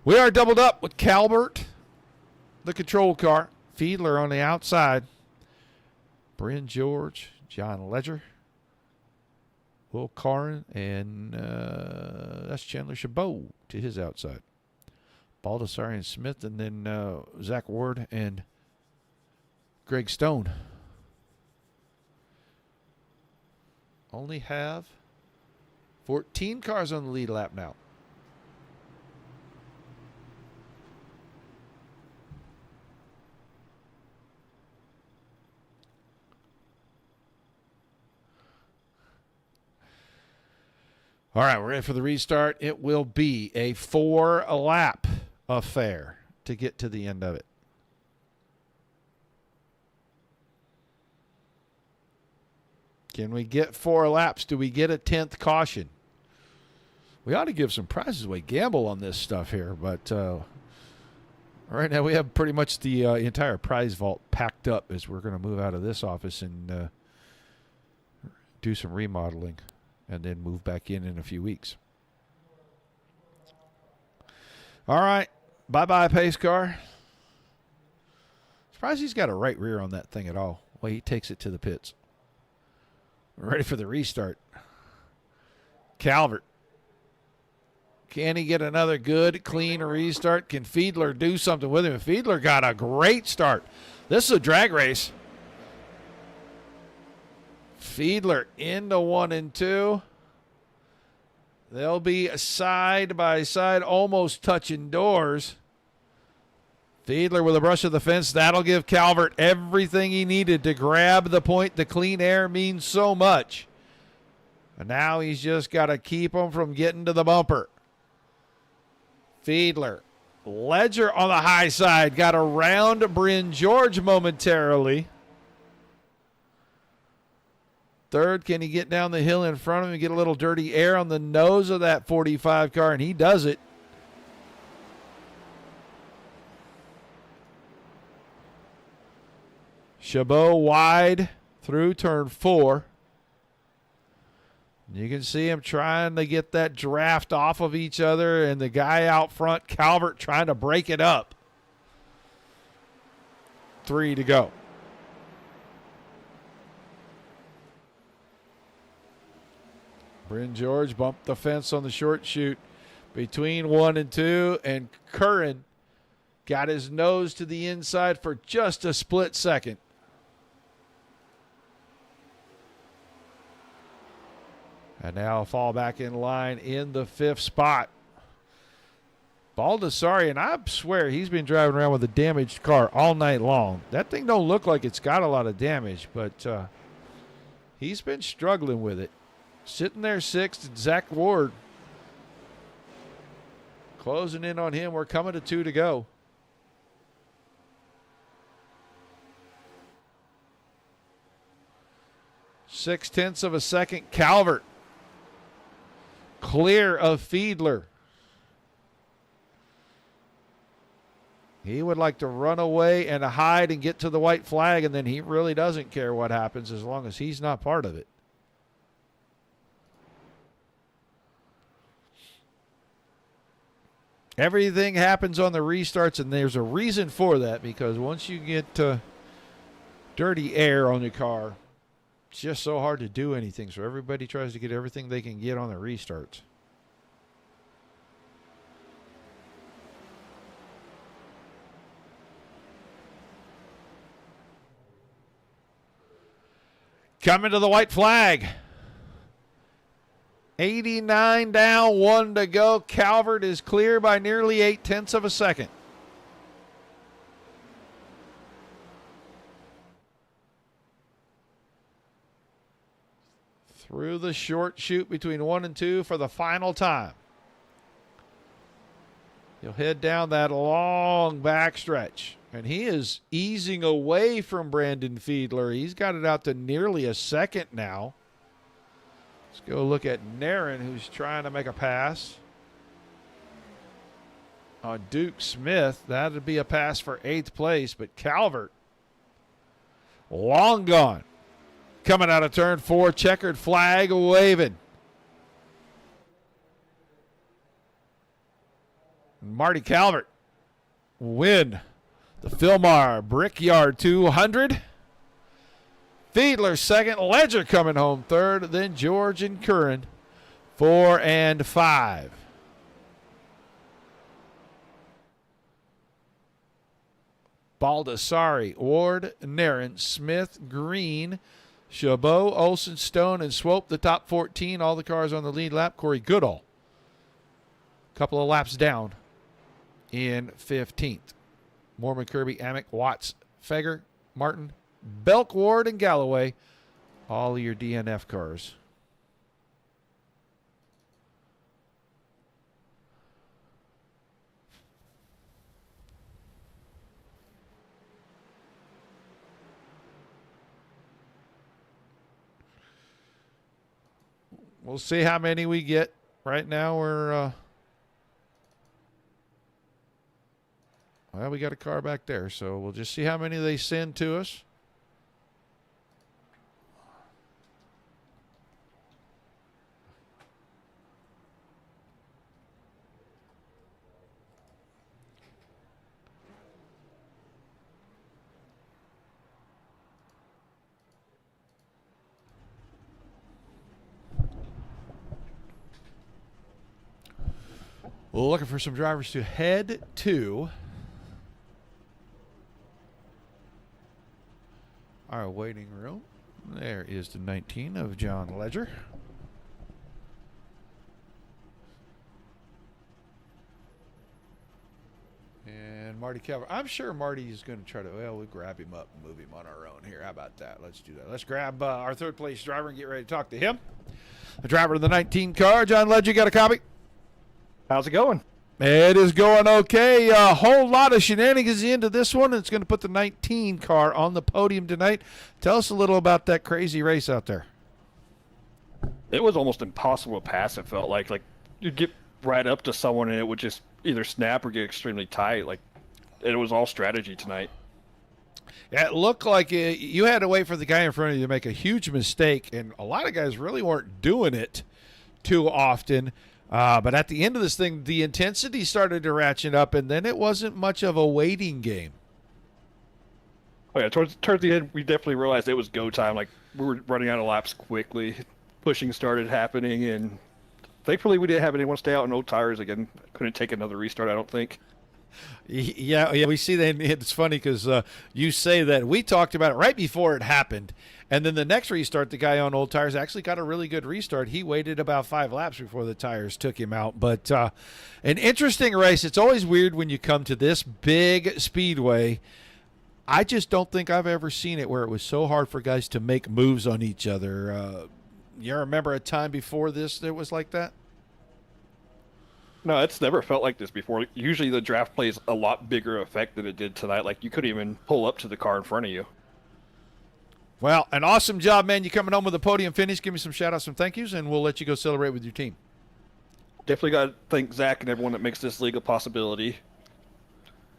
B: We are doubled up with Calvert, the control car. Fiedler on the outside. Bryn George, John Ledger, Will Carrin, and that's Chandler Chabot to his outside. Baldessarian Smith, and then Zach Ward and Greg Stone. Only have 14 cars on the lead lap now. All right, we're ready for the restart. It will be a 4-lap affair to get to the end of it. Can we get 4 laps? Do we get a 10th caution? We ought to give some prizes away. Gamble on this stuff here, but right now we have pretty much the entire prize vault packed up as we're going to move out of this office and do some remodeling. And then move back in a few weeks. All right. Bye-bye, pace car. Surprised he's got a right rear on that thing at all. Well, he takes it to the pits. We're ready for the restart. Calvert. Can he get another good, clean restart? Can Fiedler do something with him? Fiedler got a great start. This is a drag race. Fiedler into 1 and 2. They'll be side by side, almost touching doors. Fiedler with a brush of the fence. That'll give Calvert everything he needed to grab the point. The clean air means so much. And now he's just got to keep him from getting to the bumper. Fiedler. Ledger on the high side. Got around Bryn George momentarily. Third, can he get down the hill in front of him and get a little dirty air on the nose of that 45 car? And he does it. Chabot wide through turn 4. You can see him trying to get that draft off of each other, and the guy out front, Calvert, trying to break it up. 3 to go. Bryn George bumped the fence on the short chute between 1 and 2, and Curran got his nose to the inside for just a split second. And now fall back in line in the 5th spot. Baldessari, and I swear he's been driving around with a damaged car all night long. That thing don't look like it's got a lot of damage, but he's been struggling with it. Sitting there 6th, and Zach Ward closing in on him. We're coming to 2 to go. Six-tenths of a second, Calvert. Clear of Fiedler. He would like to run away and hide and get to the white flag, and then he really doesn't care what happens as long as he's not part of it. Everything happens on the restarts, and there's a reason for that, because once you get dirty air on your car, it's just so hard to do anything. So everybody tries to get everything they can get on the restarts. Coming to the white flag. 89 down, 1 to go. Calvert is clear by nearly 0.8 of a second. Through the short chute between 1 and 2 for the final time. He'll head down that long back stretch. And he is easing away from Brandon Fiedler. He's got it out to nearly a second now. Let's go look at Naren, who's trying to make a pass on Duke Smith. That would be a pass for 8th place, but Calvert, long gone. Coming out of turn 4, checkered flag waving. Marty Calvert will win the Philmar Brickyard 200. Fiedler second, Ledger coming home third, then George and Curran 4 and 5. Baldessari, Ward, Naren, Smith, Green, Chabot, Olson, Stone, and Swope, the top 14. All the cars on the lead lap. Corey Goodall, a couple of laps down in 15th. Mormon, Kirby, Amick, Watts, Feger, Martin, Belk, Ward, and Galloway, all of your DNF cars. We'll see how many we get. Right now we're, well, we got a car back there, so we'll just see how many they send to us. Looking for some drivers to head to our waiting room. There is the 19 of John Ledger. And Marty Calvert. I'm sure Marty is going to try to, well, we'll grab him up and move him on our own here. How about that? Let's do that. Let's grab our third place driver and get ready to talk to him. The driver of the 19 car, John Ledger, got a copy?
I: How's it going?
B: It is going okay. A whole lot of shenanigans into this one. It's going to put the 19 car on the podium tonight. Tell us a little about that crazy race out there.
I: It was almost impossible to pass, it felt like. Like, you'd get right up to someone and it would just either snap or get extremely tight. Like, it was all strategy tonight.
B: Yeah, it looked like you had to wait for the guy in front of you to make a huge mistake, and a lot of guys really weren't doing it too often. But at the end of this thing, the intensity started to ratchet up, and then it wasn't much of a waiting game.
I: Oh yeah, towards the end, we definitely realized it was go time. Like we were running out of laps quickly, pushing started happening, and thankfully we didn't have anyone stay out on old tires again. Couldn't take another restart, I don't think.
B: Yeah, we see that. It's funny because you say that. We talked about it right before it happened, and then the next restart, the guy on old tires actually got a really good restart. He waited about 5 laps before the tires took him out. But an interesting race. It's always weird when you come to this big speedway. I just don't think I've ever seen it where it was so hard for guys to make moves on each other. You remember a time before this that was like that?
I: No, it's never felt like this before. Usually the draft plays a lot bigger effect than it did tonight. Like you couldn't even pull up to the car in front of you.
B: Well, an awesome job, man. You coming home with a podium finish. Give me some shout-outs and thank yous, and we'll let you go celebrate with your team.
I: Definitely got to thank Zach and everyone that makes this league a possibility.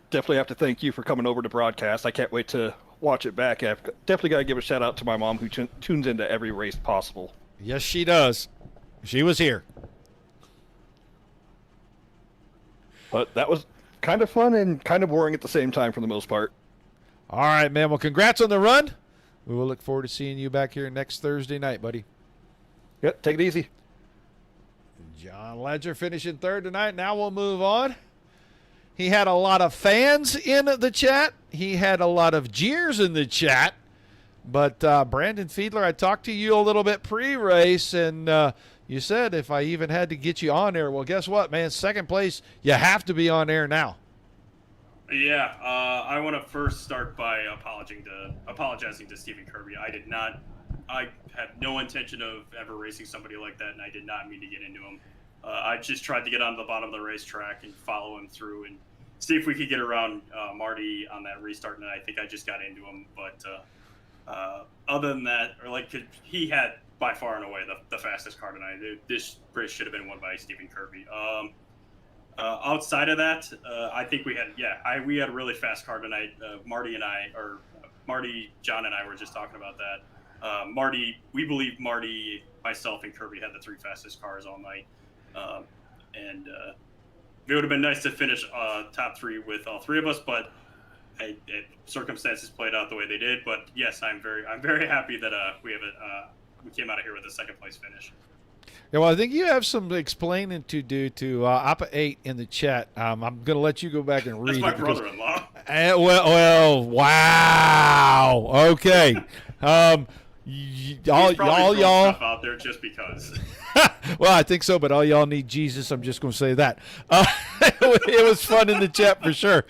I: Definitely have to thank you for coming over to broadcast. I can't wait to watch it back. I've definitely got to give a shout-out to my mom who tunes into every race possible.
B: Yes, she does. She was here.
I: But that was kind of fun and kind of boring at the same time for the most part.
B: All right, man. Well, congrats on the run. We will look forward to seeing you back here next Thursday night, buddy.
I: Yep, take it easy.
B: John Ledger finishing third tonight. Now we'll move on. He had a lot of fans in the chat. He had a lot of jeers in the chat. But Brandon Fiedler, I talked to you a little bit pre-race, and you said if I even had to get you on air, well, guess what, man? Second place, you have to be on air now.
J: Yeah, I want to first start by apologizing to Stephen Kirby. I had no intention of ever racing somebody like that, and I did not mean to get into him. I just tried to get onto the bottom of the racetrack and follow him through and see if we could get around Marty on that restart, and I think I just got into him. But other than that, he had by far and away the fastest car tonight. This race should have been won by Stephen Kirby. Outside of that, I think we had a really fast car tonight. John and I were just talking about that. We believe Marty, myself, and Kirby had the 3 fastest cars all night. And it would have been nice to finish top 3 with all 3 of us, but circumstances played out the way they did. But yes, I'm very happy that we came out of here with a second place finish.
B: Yeah, well, I think you have some explaining to do to Appa8 in the chat. I'm going to let you go back and read.
J: That's my brother-in-law.
B: Well, wow. Okay. Y'all
J: stuff out there just because.
B: Well, I think so, but all y'all need Jesus. I'm just going to say that. It was fun in the chat for sure.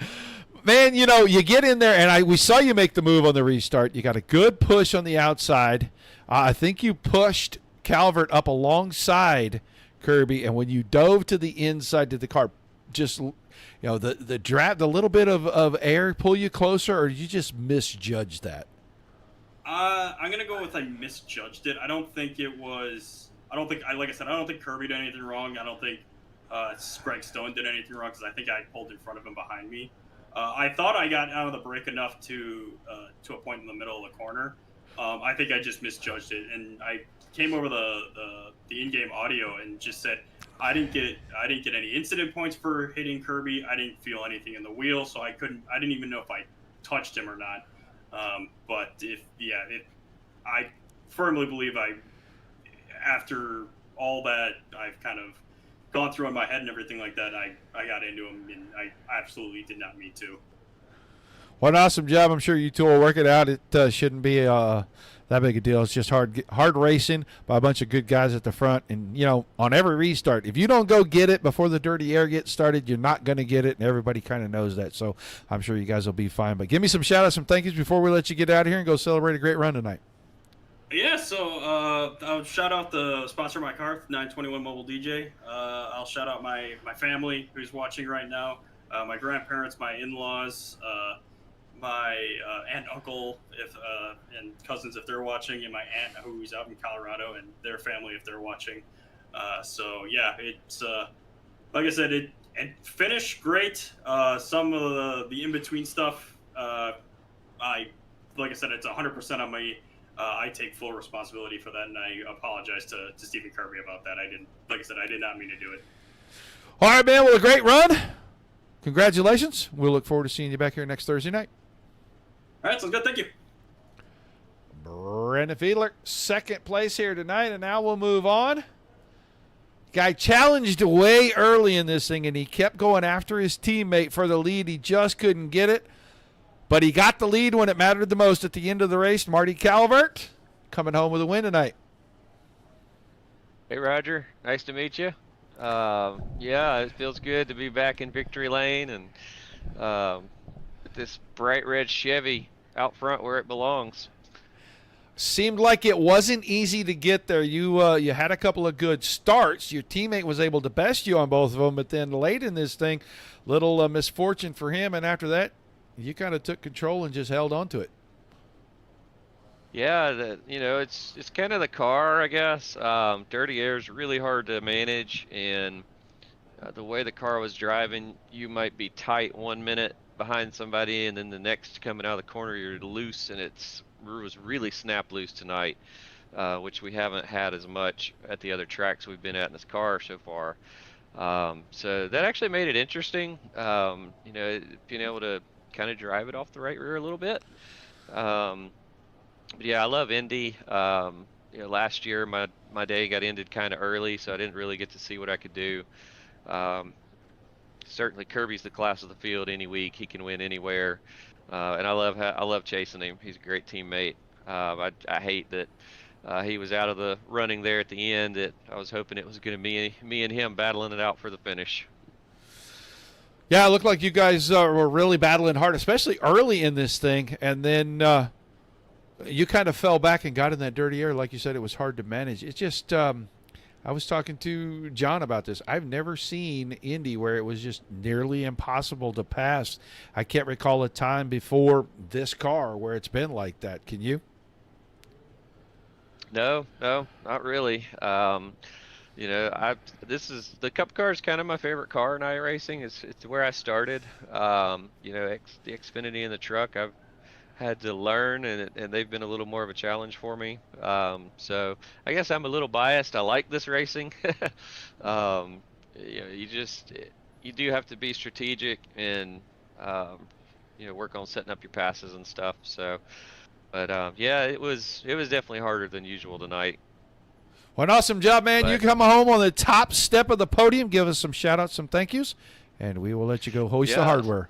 B: Man, you get in there, and we saw you make the move on the restart. You got a good push on the outside. I think you pushed Calvert up alongside Kirby, and when you dove to the inside, did the car just, the draft, the little bit of air pull you closer, or did you just misjudge that?
J: I'm gonna go with I misjudged it. I don't think, like I said, I don't think Kirby did anything wrong. I don't think Greg Stone did anything wrong because I think I pulled in front of him behind me. I thought I got out of the break enough to a point in the middle of the corner. I think I just misjudged it, and I came over the in-game audio and just said I didn't get any incident points for hitting Kirby. I didn't feel anything in the wheel, so I didn't even know if I touched him or not. But I firmly believe after all that I've kind of gone through in my head and everything like that, I got into him, and I absolutely did not mean to.
B: What an awesome job. I'm sure you two will work it out. It shouldn't be that big a deal. It's just hard racing by a bunch of good guys at the front. And, on every restart, if you don't go get it before the dirty air gets started, you're not going to get it, and everybody kind of knows that. So I'm sure you guys will be fine. But give me some shout-outs, some thank yous before we let you get out of here and go celebrate a great run tonight.
J: Yeah, so I'll shout out the sponsor of my car, 921 Mobile DJ. I'll shout out my family who's watching right now, my grandparents, my in-laws, my aunt, uncle, and cousins if they're watching, and my aunt who's out in Colorado and their family if they're watching. So yeah, it's like I said, it finished great. Some of the in-between stuff, like I said, it's 100% on me. I take full responsibility for that, and I apologize to Stephen Kirby about that. Like I said, I did not mean to do it.
B: All right, man. Well, a great run. Congratulations. We'll look forward to seeing you back here next Thursday night.
J: All right, sounds good. Thank you.
B: Brandon Fiedler, second place here tonight, and now we'll move on. Guy challenged way early in this thing, and he kept going after his teammate for the lead. He just couldn't get it, but he got the lead when it mattered the most at the end of the race. Marty Calvert coming home with a win tonight.
K: Hey, Roger. Nice to meet you. Yeah, it feels good to be back in victory lane and this bright red Chevy out front where it belongs.
B: Seemed like it wasn't easy to get there. You had a couple of good starts. Your teammate was able to best you on both of them, but then late in this thing, little misfortune for him, and after that, you kind of took control and just held on to it.
K: Yeah, it's kind of the car, I guess. Dirty air is really hard to manage, and the way the car was driving, you might be tight 1 minute behind somebody, and then the next coming out of the corner, you're loose, and it was really snap loose tonight, which we haven't had as much at the other tracks we've been at in this car so far. So that actually made it interesting, being able to kind of drive it off the right rear a little bit. But yeah, I love Indy. Last year my day got ended kind of early, so I didn't really get to see what I could do. Certainly Kirby's the class of the field any week. He can win anywhere. And I love chasing him. He's a great teammate. I hate that he was out of the running there at the end. That I was hoping it was going to be me and him battling it out for the finish.
B: Yeah, it looked like you guys were really battling hard, especially early in this thing. And then you kind of fell back and got in that dirty air. Like you said, it was hard to manage. It's just I was talking to John about this. I've never seen Indy where it was just nearly impossible to pass. I can't recall a time before this car where it's been like that. Can you?
K: No, not really. This is the Cup car is kind of my favorite car in iRacing. It's where I started. The Xfinity and the truck I've had to learn, and they've been a little more of a challenge for me. So I guess I'm a little biased. I like this racing. You do have to be strategic and work on setting up your passes and stuff. So, but it was definitely harder than usual tonight.
B: Well, an awesome job, man.
K: But,
B: you come home on the top step of the podium. Give us some shout-outs, some thank yous, and we will let you go hoist the hardware.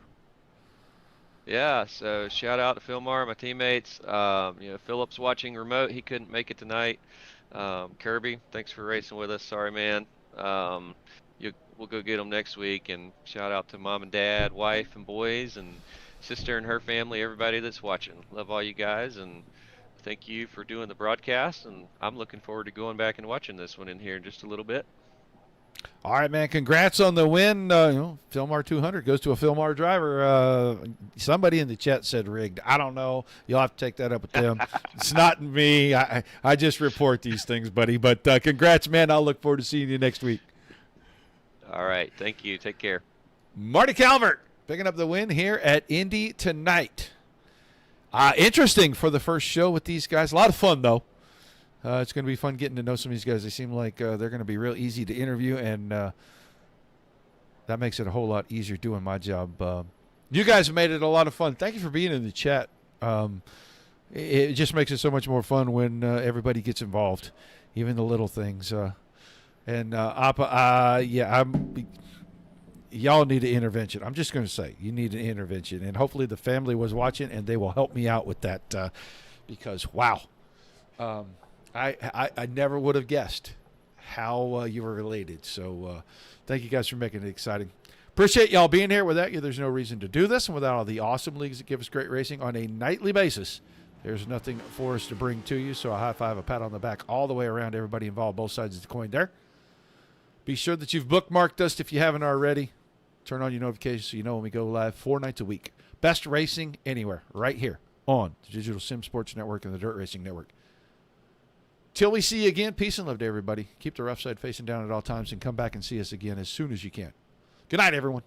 K: Yeah, so shout out to Philmar, my teammates. Philip's watching remote. He couldn't make it tonight. Kirby, thanks for racing with us. Sorry, man. We'll go get him next week. And shout out to mom and dad, wife and boys, and sister and her family, everybody that's watching. Love all you guys, and thank you for doing the broadcast. And I'm looking forward to going back and watching this one in here in just a little bit.
B: All right, man. Congrats on the win. Philmar 200 goes to a Philmar driver. Somebody in the chat said rigged. I don't know. You'll have to take that up with them. It's not me. I just report these things, buddy. But congrats, man. I'll look forward to seeing you next week.
K: All right. Thank you. Take care.
B: Marty Calvert picking up the win here at Indy tonight. Interesting for the first show with these guys. A lot of fun, though. It's going to be fun getting to know some of these guys. They seem like they're going to be real easy to interview, and that makes it a whole lot easier doing my job. You guys have made it a lot of fun. Thank you for being in the chat. It just makes it so much more fun when everybody gets involved, even the little things. Y'all need an intervention. I'm just going to say, you need an intervention, and hopefully the family was watching, and they will help me out with that because, wow. I never would have guessed how you were related. So thank you guys for making it exciting. Appreciate y'all being here. Without you, there's no reason to do this. And without all the awesome leagues that give us great racing on a nightly basis, there's nothing for us to bring to you. So a high five, a pat on the back all the way around everybody involved, both sides of the coin there. Be sure that you've bookmarked us if you haven't already. Turn on your notifications so you know when we go live 4 nights a week. Best racing anywhere, right here on the Digital Sim Sports Network and the Dirt Racing Network. Till we see you again, peace and love to everybody. Keep the rough side facing down at all times and come back and see us again as soon as you can. Good night, everyone.